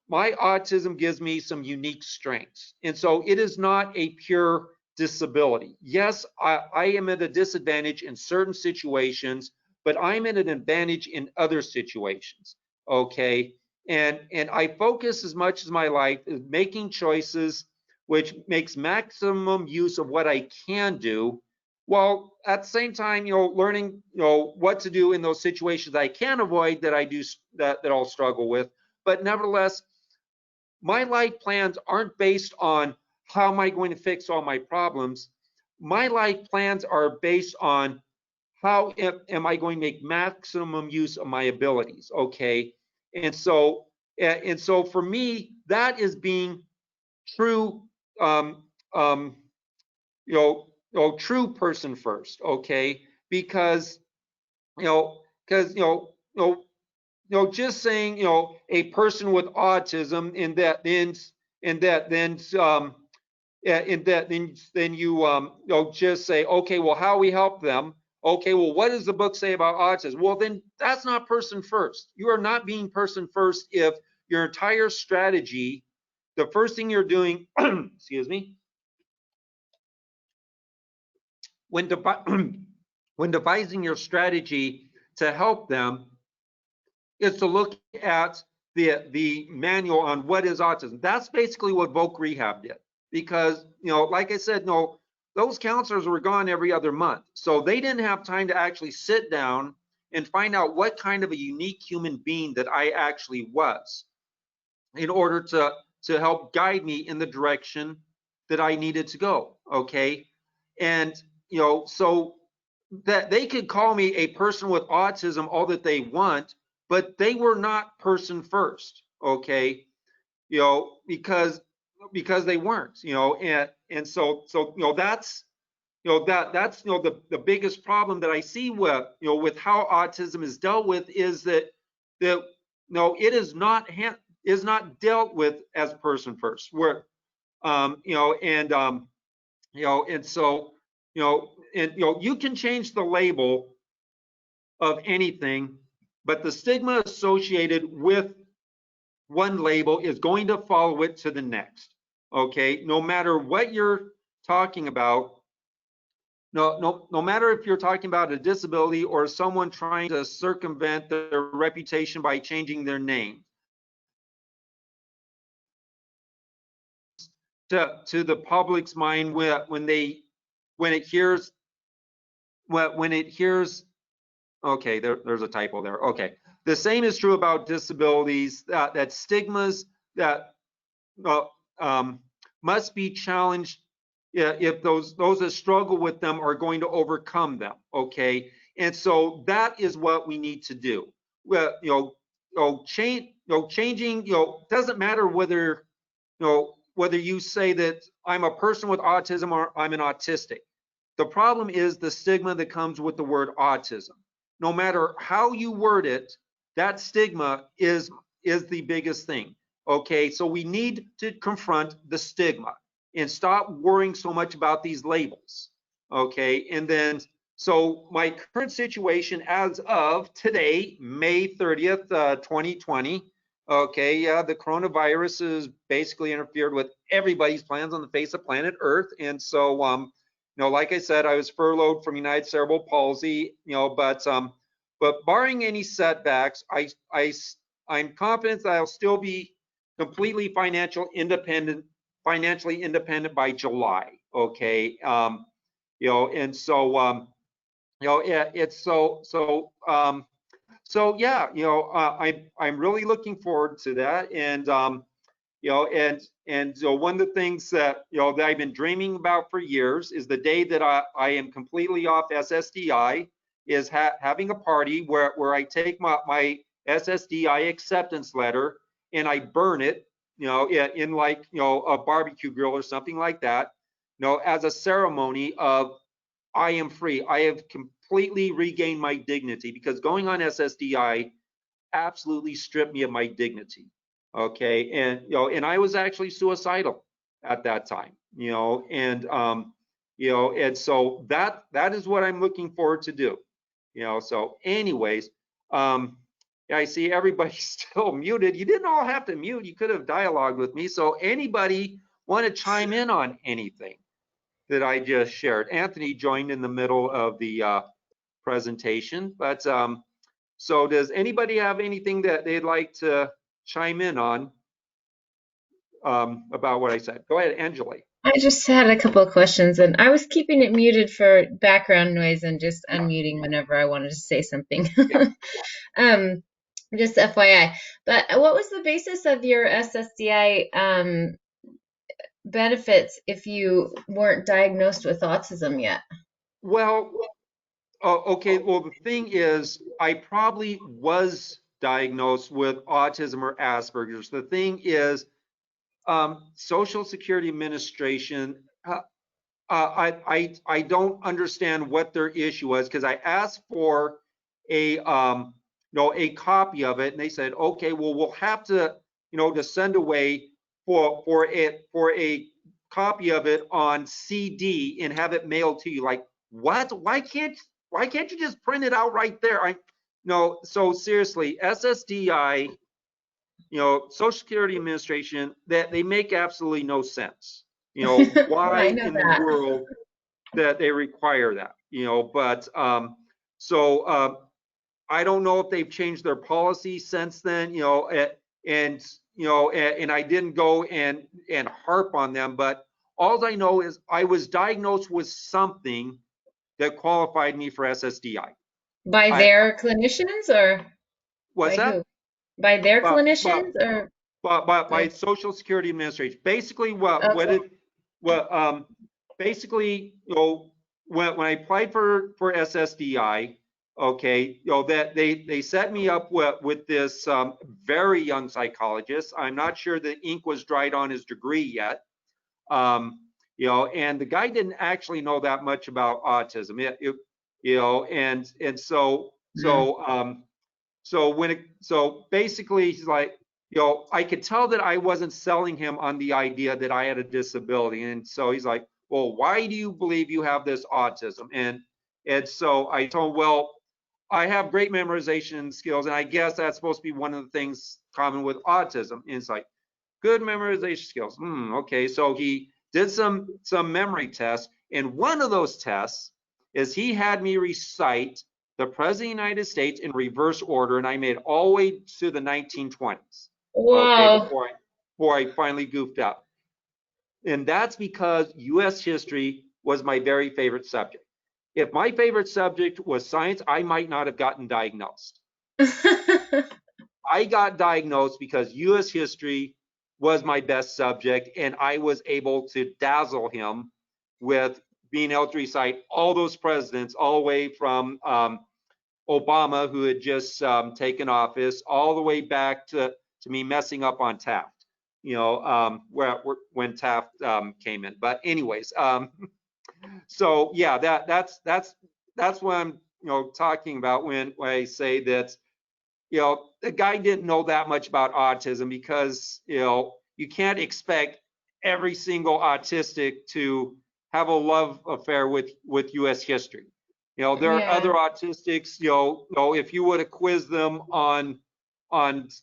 my autism gives me some unique strengths, and so it is not a pure disability. Yes, I am at a disadvantage in certain situations, but I'm at an advantage in other situations. Okay, and I focus as much as my life is making choices which makes maximum use of what I can do, while at the same time, learning, what to do in those situations I can avoid that I'll struggle with. But nevertheless, my life plans aren't based on how am I going to fix all my problems. My life plans are based on how am I going to make maximum use of my abilities. Okay, and so for me, that is being true, um, um, true person first. Okay, because just saying a person with autism, and that then you just say, okay, well, how we help them. Okay, well, what does the book say about autism? Well, then that's not person first. You are not being person first if your entire strategy, the first thing you're doing, excuse me, when devising your strategy to help them, is to look at the manual on what is autism. That's basically what Voc Rehab did, because like I said, those counselors were gone every other month, so they didn't have time to actually sit down and find out what kind of a unique human being that I actually was, in order to help guide me in the direction that I needed to go. Okay, and so that they could call me a person with autism all that they want, but they were not person first. Okay, because they weren't. And so that's that's the biggest problem that I see with with how autism is dealt with, is that it is not dealt with as person first. And so, you can change the label of anything, but the stigma associated with one label is going to follow it to the next. Okay, no matter what you're talking about, no matter if you're talking about a disability or someone trying to circumvent their reputation by changing their name, to the public's mind when it hears okay, there's a typo there. Okay, the same is true about disabilities. That stigmas that must be challenged if those that struggle with them are going to overcome them. Okay, and so that is what we need to do. Well, changing. Doesn't matter whether whether you say that I'm a person with autism or I'm an autistic. The problem is the stigma that comes with the word autism. No matter how you word it, that stigma is the biggest thing. Okay, so we need to confront the stigma and stop worrying so much about these labels. Okay, and then so my current situation as of today, May 30th, 2020. Okay, yeah, the coronavirus has basically interfered with everybody's plans on the face of planet Earth, and so like I said, I was furloughed from United Cerebral Palsy, but barring any setbacks, I'm confident that I'll still be completely financially independent by July. Okay, and so yeah, it's so yeah, I'm really looking forward to that, and and so one of the things that that I've been dreaming about for years is the day that I am completely off SSDI, is having a party where I take my SSDI acceptance letter and I burn it, in like a barbecue grill or something like that, as a ceremony of I am free. I have completely regained my dignity, because going on SSDI absolutely stripped me of my dignity. Okay, and and I was actually suicidal at that time. And so that is what I'm looking forward to do. So anyways, yeah, I see everybody's still muted. You didn't all have to mute. You could have dialogued with me. So anybody want to chime in on anything that I just shared? Anthony joined in the middle of the presentation, but so does anybody have anything that they'd like to chime in on about what I said? Go ahead, Angela. I just had a couple of questions, and I was keeping it muted for background noise and just unmuting whenever I wanted to say something. Yeah. um, just FYI. But what was the basis of your SSDI benefits if you weren't diagnosed with autism yet? Well, okay. Well, the thing is, I probably was diagnosed with autism or Asperger's. The thing is, Social Security Administration, I don't understand what their issue was, because I asked for a a copy of it, and they said, okay, well, we'll have to to send away for a copy of it on CD and have it mailed to you. Like, what? Why can't you just print it out right there? No, so seriously, SSDI, Social Security Administration, that they make absolutely no sense. Why I know in the that. world that they require that? But so I don't know if they've changed their policy since then. And I didn't go and harp on them, but all I know is I was diagnosed with something that qualified me for SSDI. By their clinicians, or What's by who? that? By their But clinicians, or by Social Security Administration. Basically, okay. basically, when I applied for SSDI, okay, that they set me up with this very young psychologist. I'm not sure the ink was dried on his degree yet. And the guy didn't actually know that much about autism. And so basically he's like, I could tell that I wasn't selling him on the idea that I had a disability. And so he's like, well, why do you believe you have this autism? And so I told him, well, I have great memorization skills, and I guess that's supposed to be one of the things common with autism. And it's like, good memorization skills. Okay, so he did some memory tests, and one of those tests is he had me recite the President of the United States in reverse order, and I made all the way to the 1920s. Okay, Wow. before I finally goofed up. And that's because US history was my very favorite subject. If my favorite subject was science, I might not have gotten diagnosed. I got diagnosed because US history was my best subject, and I was able to dazzle him with being able to recite all those presidents, all the way from Obama, who had just taken office, all the way back to me messing up on Taft, when Taft came in. But anyways, so yeah, that's what I'm talking about when I say that the guy didn't know that much about autism, because you can't expect every single autistic to have a love affair with US history. There are Yeah. other autistics, if you would have quizzed them on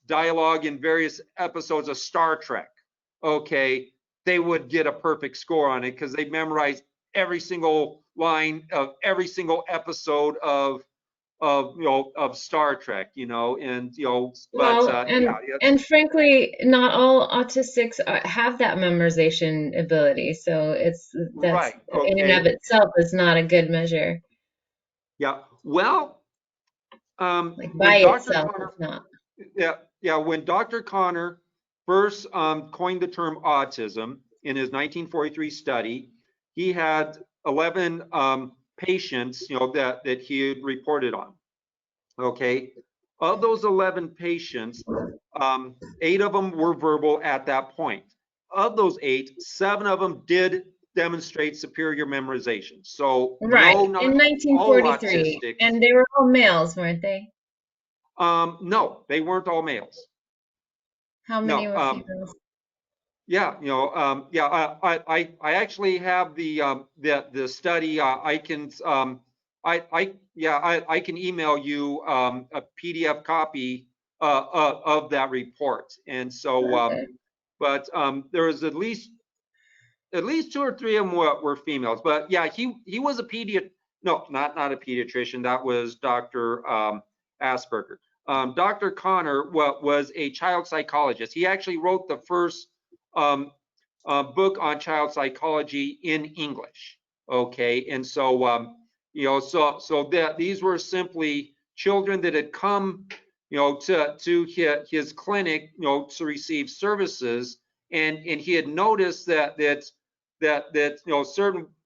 dialogue in various episodes of Star Trek, okay, they would get a perfect score on it because they memorized every single line of every single episode of Star Trek, and but Well, yeah, and frankly, not all autistics have that memorization ability. So that's right, in and of okay, itself is not a good measure. yeah. Well, Like by when Dr. itself, Connor, it's not. when Dr. Connor first coined the term autism in his 1943 study, he had 11 patients, that he had reported on. Okay, of those 11 patients, 8 of them were verbal at that point. Of those 8, 7 of them did demonstrate superior memorization. So Right. no, not In all 1943. autistics. And they were all males, weren't they? No, they weren't all males. How many No, were females? yeah, yeah. I actually have the study. I can email you a PDF copy of that report. And so, Okay. but there was at least 2 or 3 of them were females. But yeah, he was a no, not a pediatrician. That was Dr. Asperger. Dr. Connor was a child psychologist. He actually wrote the first book on child psychology in English. Okay, and so so that these were simply children that had come, to his clinic, to receive services, and he had noticed that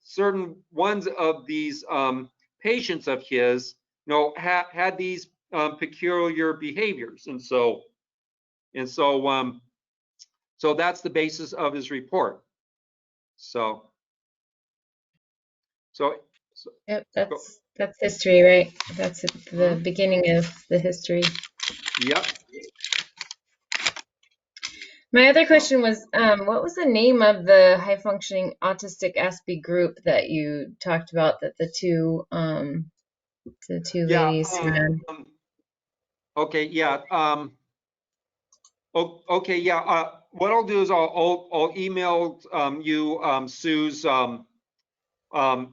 certain ones of these patients of his, had these peculiar behaviors, and so and so so that's the basis of his report. So, so, so Yep, go. that's history, right? That's the Mhm. beginning of the history. Yep. My other So, question was, what was the name of the high functioning autistic Aspie group that you talked about that the two yeah. ladies ran? Okay. Yeah. Okay. Yeah. What I'll do is I'll email you Sue's um, uh,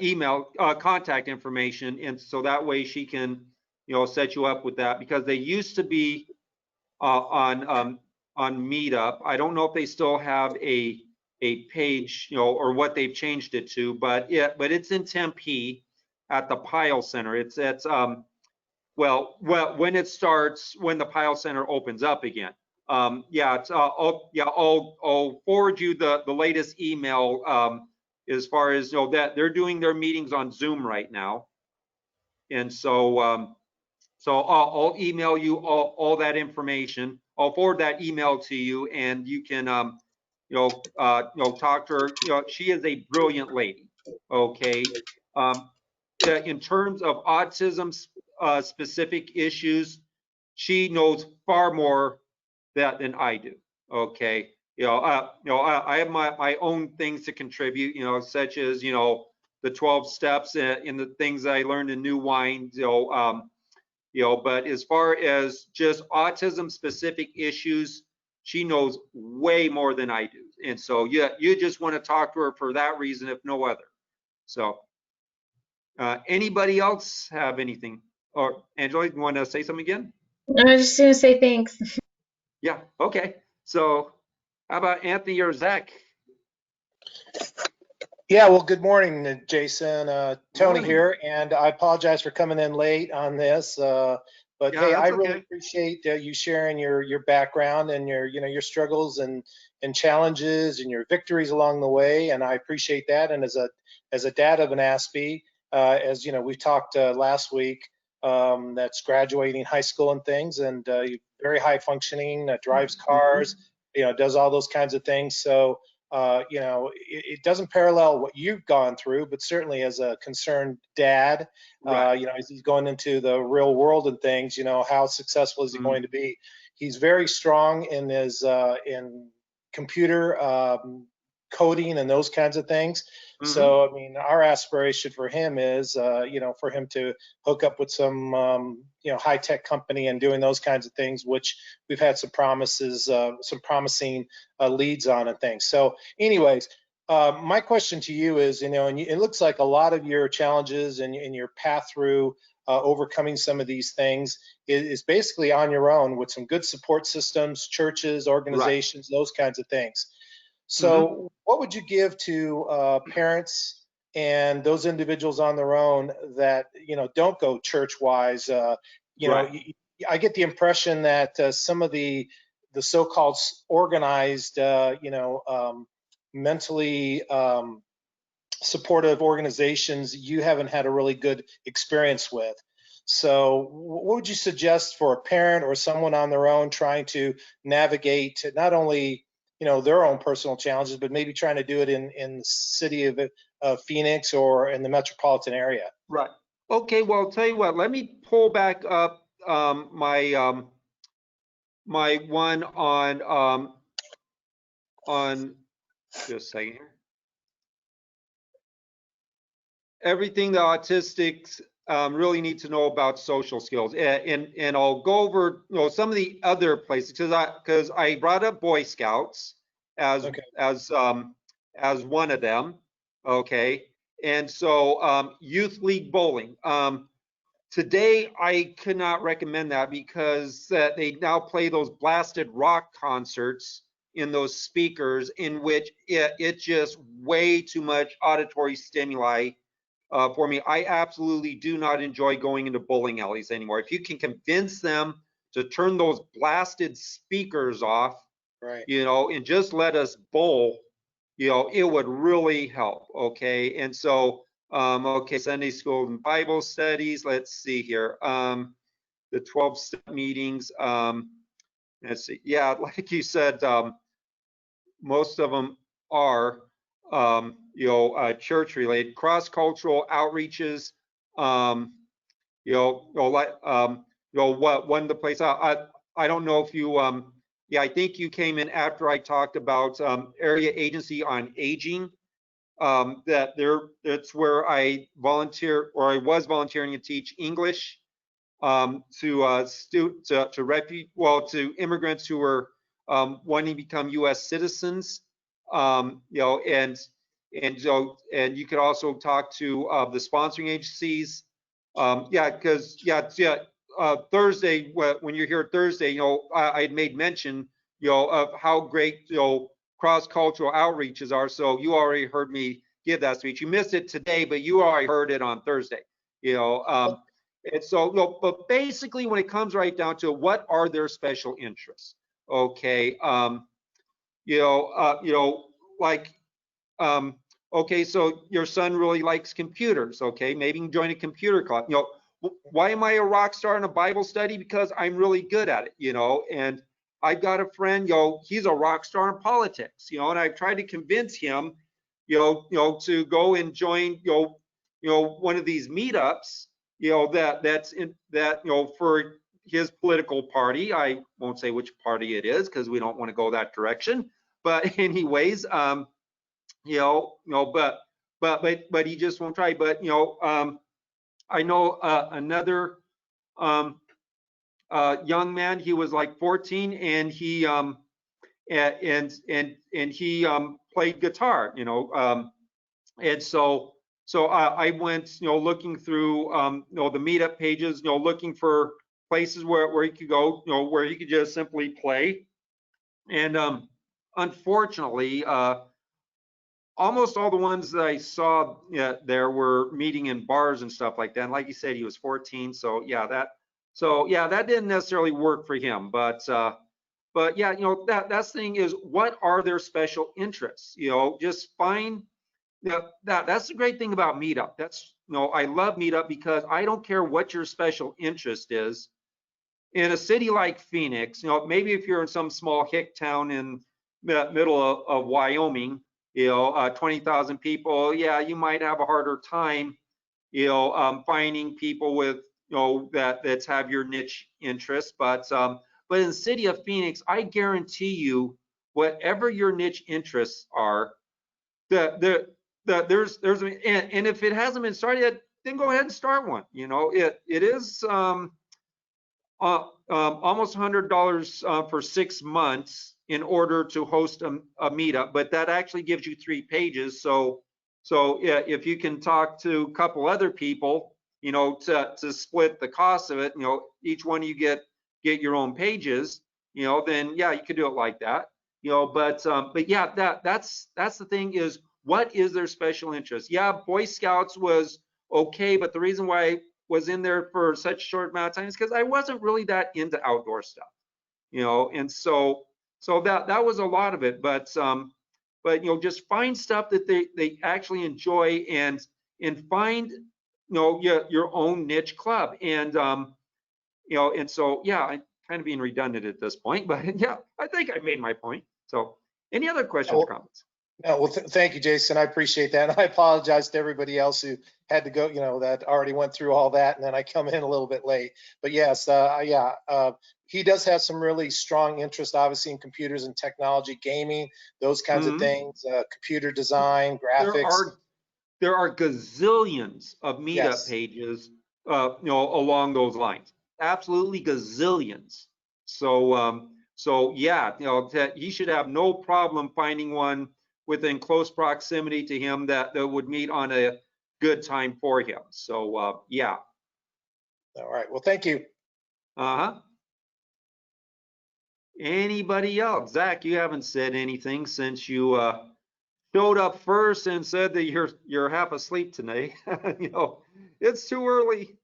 email contact information, and so that way she can set you up with that, because they used to be on Meetup. I don't know if they still have a page, or what they've changed it to, but it's in Tempe at the Pyle Center. It's at when the Pyle Center opens up again. Yeah, I'll forward you the latest email, as far as that they're doing their meetings on Zoom right now, and so so I'll email you all that information. I'll forward that email to you, and you can talk to her. She is a brilliant lady. Okay. In terms of autism specific issues, she knows far more than I do. Okay, I have my own things to contribute, such as the 12 steps and the things that I learned in New Wine, but as far as just autism specific issues, she knows way more than I do. And so yeah, you just want to talk to her for that reason, if no other. So anybody else have anything? Or Angela, you want to say something again? I was just going to say thanks. Yeah, okay. So how about Anthony or Zach? Yeah, well, good morning, Jason. Tony Morning. here, and I apologize for coming in late on this. But Yeah, hey, I that's really okay. appreciate you sharing your background and your struggles and challenges and your victories along the way, and I appreciate that. And as a dad of an Aspie, as we talked last week, that's graduating high school and things, and very high functioning, drives cars, does all those kinds of things. So. It doesn't parallel what you've gone through, but certainly as a concerned dad, Right. as he's going into the real world and things, how successful is he going to be? He's very strong in his in computer coding and those kinds of things. So, I mean, our aspiration for him is, for him to hook up with some, high-tech company and doing those kinds of things, which we've had some promises, some promising leads on and things. So anyways, my question to you is, and it looks like a lot of your challenges and your path through overcoming some of these things is basically on your own with some good support systems, churches, organizations, those kinds of things. So what would you give to parents and those individuals on their own that, don't go church-wise? I get the impression that some of the so-called organized, mentally supportive organizations you haven't had a really good experience with. So what would you suggest for a parent or someone on their own trying to navigate not only their own personal challenges, but maybe trying to do it in the city of Phoenix or in the metropolitan area? Right. Okay, well, I'll tell you what, let me pull back up my my one on just a second here. Everything the autistics really need to know about social skills, and I'll go over some of the other places because I brought up Boy Scouts as as one of them. Okay, and so youth league bowling. Today, I could not recommend that because they now play those blasted rock concerts in those speakers, in which it's just way too much auditory stimuli for me. I absolutely do not enjoy going into bowling alleys anymore. If you can convince them to turn those blasted speakers off, Right. and just let us bowl, it would really help. Okay, and so. Okay, Sunday school and Bible studies. Let's see here. The 12-step meetings. Let's see. Yeah, like you said, most of them are, church related. Cross-cultural outreaches. What one of the places. I don't know if you. Yeah, I think you came in after I talked about area agency on aging. That's where I volunteer, or I was volunteering to teach English to immigrants who were wanting to become U.S. citizens. And you could also talk to the sponsoring agencies. Thursday, when you're here Thursday, I had made mention, of how great cross-cultural outreaches are. So you already heard me give that speech. You missed it today, but you already heard it on Thursday. And so, but basically, when it comes right down to what are their special interests, okay, okay, so your son really likes computers, okay, maybe you can join a computer club. Why am I a rock star in a Bible study? Because I'm really good at it, and I've got a friend, he's a rock star in politics, and I've tried to convince him, to go and join, one of these meetups, that's in that, for his political party. I won't say which party it is because we don't want to go that direction. But anyways, but he just won't try. But I know another young man. He was like 14, and he and he played guitar. And so I went looking through the meetup pages, looking for places where he could go, where he could just simply play. And unfortunately, almost all the ones that I saw there were meeting in bars and stuff like that. And like you said, he was 14, so yeah, that didn't necessarily work for him. But yeah, that's the thing is, what are their special interests? Just find. That's the great thing about Meetup. That's I love Meetup because I don't care what your special interest is. In a city like Phoenix, maybe if you're in some small hick town in the middle of Wyoming, 20,000 people, yeah, you might have a harder time, finding people with, that's have your niche interest. But in the city of Phoenix, I guarantee you, whatever your niche interests are, there's and if it hasn't been started yet, then go ahead and start one. It is almost $100 for 6 months in order to host a meetup, but that actually gives you 3 pages. So yeah, if you can talk to a couple other people, to split the cost of it, each one you get your own pages, then yeah, you could do it like that. But yeah, that's the thing is, what is their special interest? Yeah, Boy Scouts was okay, but the reason why I was in there for such a short amount of time is because I wasn't really that into outdoor stuff, and so that was a lot of it. But just find stuff that they actually enjoy, and find your own niche club. And and so yeah, I'm kind of being redundant at this point, but yeah, I think I made my point. So any other questions or comments? No, well, thank you, Jason. I appreciate that. And I apologize to everybody else who had to go, that already went through all that. And then I come in a little bit late. But yes, he does have some really strong interest, obviously, in computers and technology, gaming, those kinds of things, computer design, graphics. There are gazillions of meetup Yes. pages, along those lines. Absolutely gazillions. So yeah, he should have no problem finding one within close proximity to him that would meet on a good time for him. So yeah. All right. Well, thank you. Anybody else? Zach, you haven't said anything since you showed up first and said that you're half asleep tonight. It's too early.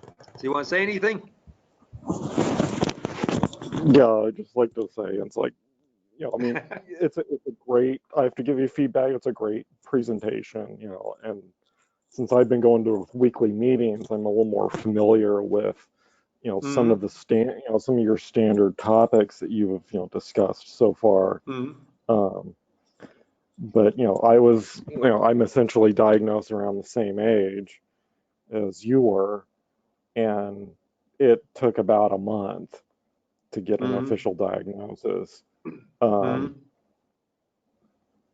Do you want to say anything? Yeah, I'd just like to say it's like, I mean, it's a great, I have to give you feedback, it's a great presentation, and since I've been going to weekly meetings, I'm a little more familiar with, some of the some of your standard topics that you have, discussed so far. But, I'm essentially diagnosed around the same age as you were, and it took about a month to get an official diagnosis. And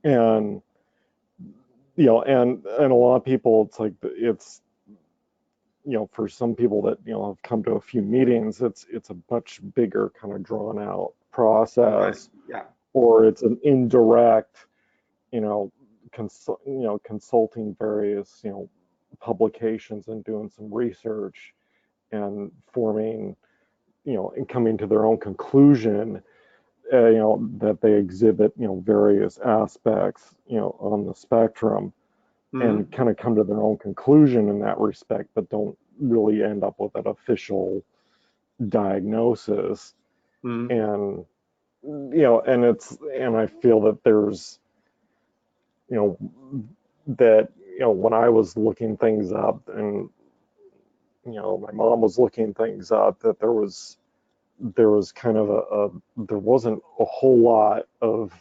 and a lot of people, it's for some people that have come to a few meetings, it's a much bigger kind of drawn out process. Yeah. Or it's an indirect consulting various publications and doing some research and forming and coming to their own conclusion, that they exhibit, various aspects, on the spectrum, and kind of come to their own conclusion in that respect, but don't really end up with an official diagnosis. And, and I feel that there's, that, when I was looking things up, and, my mom was looking things up, that there was kind of there wasn't a whole lot of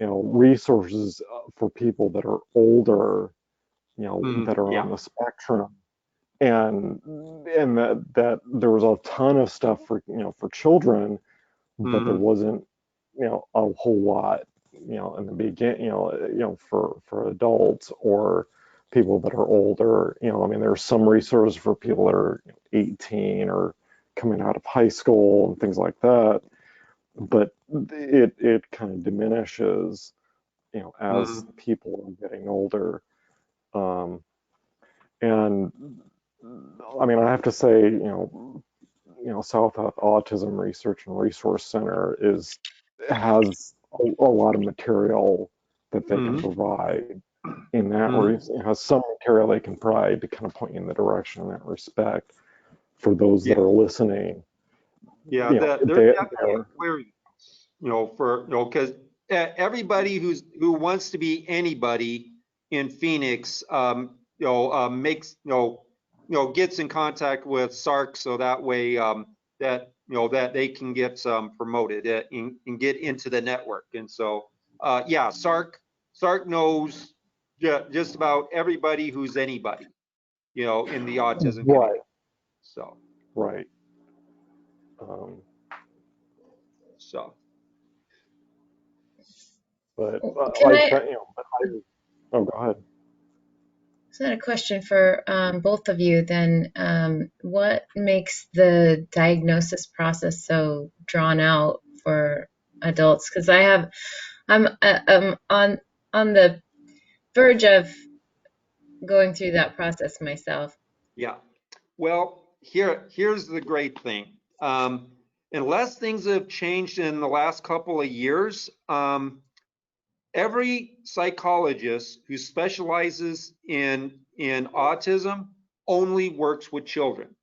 resources for people that are older, that are on the spectrum, and that there was a ton of stuff for for children, but there wasn't a whole lot in the beginning for adults or people that are older. I mean, there's some resources for people that are 18 or coming out of high school and things like that, but it kind of diminishes as people are getting older. And I mean, I have to say, South Autism Research and Resource Center has a lot of material that they can provide in that, or it has some material they can provide to kind of point you in the direction in that respect for those that are listening. Yeah, they're definitely clear, because everybody who wants to be anybody in Phoenix, makes, gets in contact with SARC, so that way that that they can get promoted and get into the network. And so, yeah, SARC knows just about everybody who's anybody, in the autism community. So. Right. But oh, go ahead. So I had a question for both of you then. What makes the diagnosis process so drawn out for adults? Because I'm on the verge of going through that process myself. Yeah. Well, here's the great thing. Unless things have changed in the last couple of years, every psychologist who specializes in autism only works with children.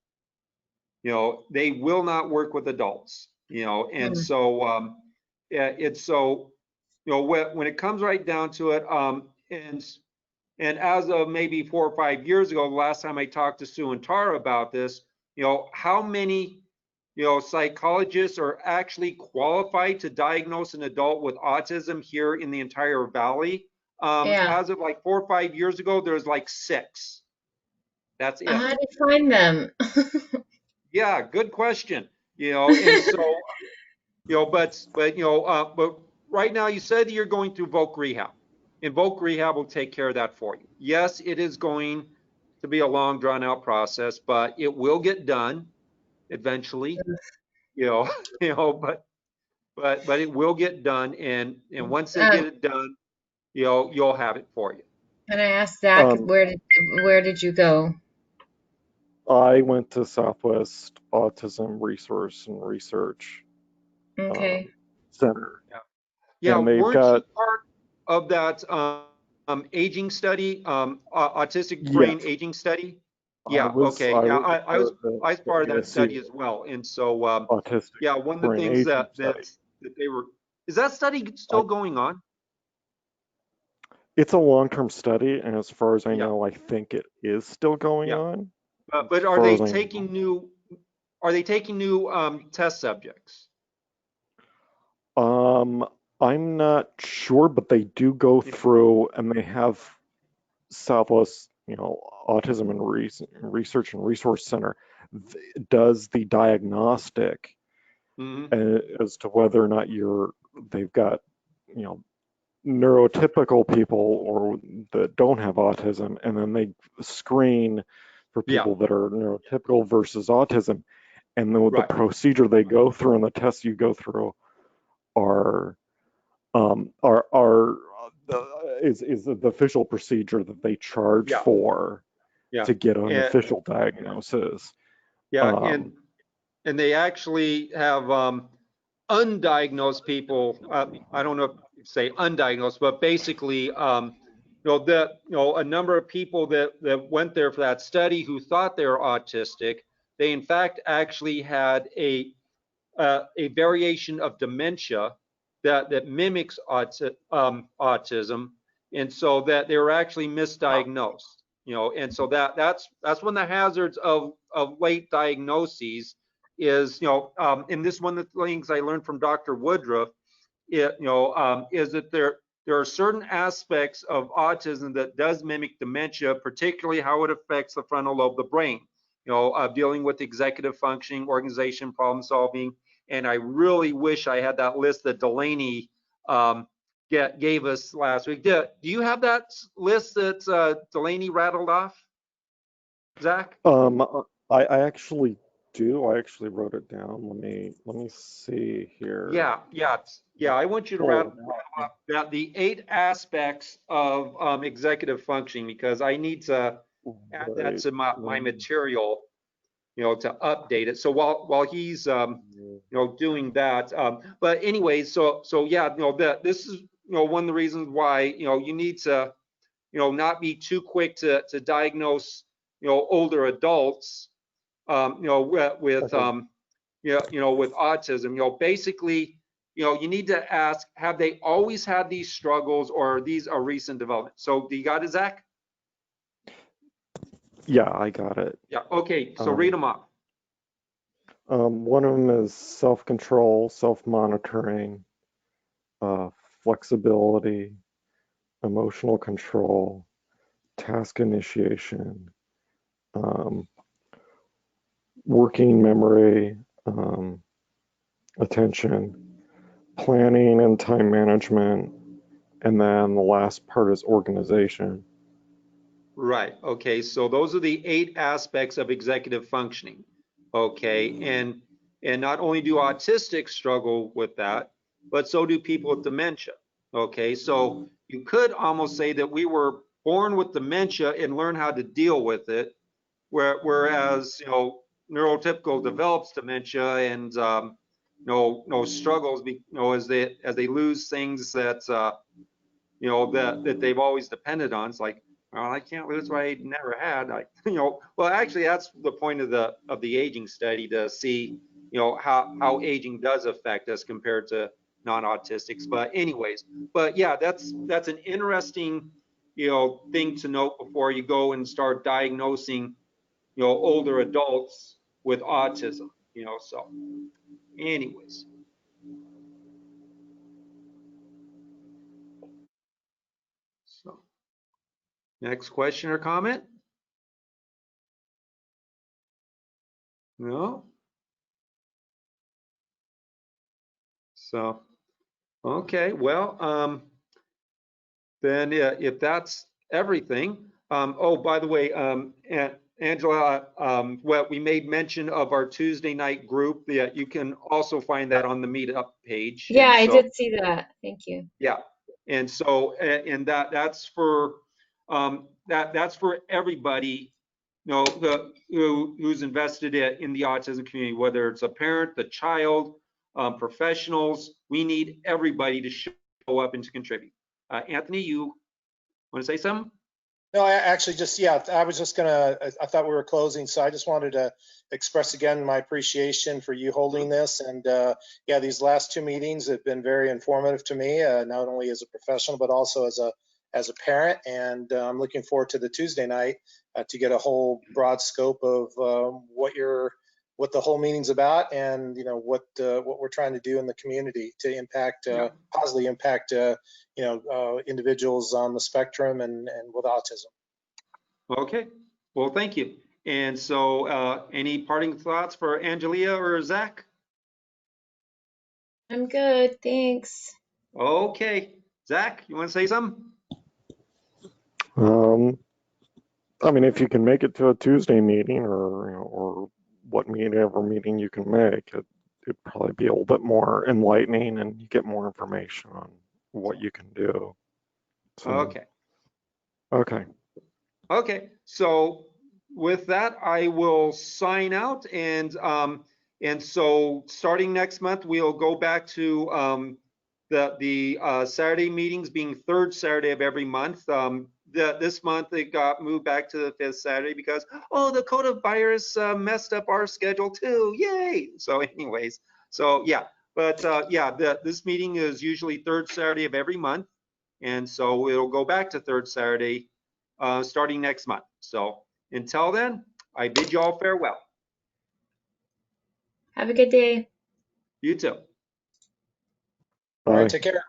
They will not work with adults. And so it's so when it comes right down to it, and as of maybe 4 or 5 years ago, the last time I talked to Sue and Tara about this, how many psychologists are actually qualified to diagnose an adult with autism here in the entire valley? As of like 4 or 5 years ago, there's like 6. That's it. How do you find them? Yeah, good question. And so, but right now you said you're going through voc rehab, and voc rehab will take care of that for you. Yes, it is going to be a long, drawn out process, but it will get done eventually. But it will get done, and once they get it done, you'll have it for you. Can I ask Zach, where did you go? I went to Southwest Autism Resource and Research Center. Yeah, and they've weren't got you part of that aging study, autistic brain aging study? Yeah. Okay. Yeah, I was part of that study as well, and so autistic yeah, one of the things that they were, is that study still going on? It's a long-term study, and as far as I know, I think it is still going on. But are they taking new? Are they taking new test subjects? I'm not sure, but they do go through, and they have Southwest, Autism and Research and Resource Center does the diagnostic as to whether or not they've got, neurotypical people or that don't have autism, and then they screen for people that are neurotypical versus autism, and the procedure they go through and the tests you go through is the official procedure that they charge for to get an official diagnosis. And they actually have undiagnosed people. I don't know if you say undiagnosed, but basically, a number of people that went there for that study who thought they were autistic, they in fact actually had a variation of dementia that mimics autism, and so that they were actually misdiagnosed. And so that's one of the hazards of late diagnoses is, and this one of the things I learned from Dr. Woodruff, is that there are certain aspects of autism that does mimic dementia, particularly how it affects the frontal lobe of the brain. dealing with executive functioning, organization, problem solving. And I really wish I had that list that Delaney gave us last week. Do you have that list that Delaney rattled off, Zach? I actually do. I actually wrote it down. Let me see here. Yeah. I want you to rattle off that the 8 aspects of executive functioning, because I need to add that to my material, to update it. So while he's doing that, but anyway, so yeah, this is one of the reasons why you need to not be too quick to diagnose older adults with with autism. Basically, you need to ask, have they always had these struggles, or are these a recent development? So do you got it, Zach? Yeah, I got it. Yeah. Okay. So read them off. One of them is self-control, self-monitoring, flexibility, emotional control, task initiation, working memory, attention, planning and time management, and then the last part is organization. Right. Okay. So those are the 8 aspects of executive functioning. Okay. And not only do autistics struggle with that, but so do people with dementia. Okay. So you could almost say that we were born with dementia and learn how to deal with it, whereas neurotypical develops dementia and struggles as they lose things that that they've always depended on. It's like, well, I can't lose what I never had. Well, actually, that's the point of the aging study, to see how aging does affect us compared to non-autistics. But anyways, but yeah, that's an interesting thing to note before you go and start diagnosing older adults with autism. So anyways. So next question or comment? No? So, okay, well, then if that's everything, oh, by the way, Angela, well, we made mention of our Tuesday night group. Yeah, you can also find that on the meetup page. Yeah, I did see that. Thank you. Yeah, and so, and that's for that's for everybody, who's invested in the autism community, whether it's a parent, the child, professionals. We need everybody to show up and to contribute. Anthony, you want to say something? No, I actually just, yeah, I was just gonna, I thought we were closing, so I just wanted to express again my appreciation for you holding this. And yeah, these last 2 meetings have been very informative to me, not only as a professional, but also as a parent. And I'm looking forward to the Tuesday night to get a whole broad scope of what the whole meeting's about, and what we're trying to do in the community to impact, positively impact individuals on the spectrum and with autism. Okay, well, thank you. And so any parting thoughts for Angelia or Zach? I'm good, thanks. Okay, Zach, you want to say something? I mean, if you can make it to a Tuesday meeting, or whatever meeting you can make, it'd probably be a little bit more enlightening, and you get more information on what you can do. So, Okay. So with that, I will sign out, and so starting next month, we'll go back to the Saturday meetings being 3rd Saturday of every month. This month it got moved back to the 5th Saturday because, oh, the coronavirus messed up our schedule too. Yay! So anyways, so yeah, but yeah, this meeting is usually 3rd Saturday of every month, and so it'll go back to 3rd Saturday starting next month. So until then, I bid you all farewell. Have a good day. You too. All right, take care.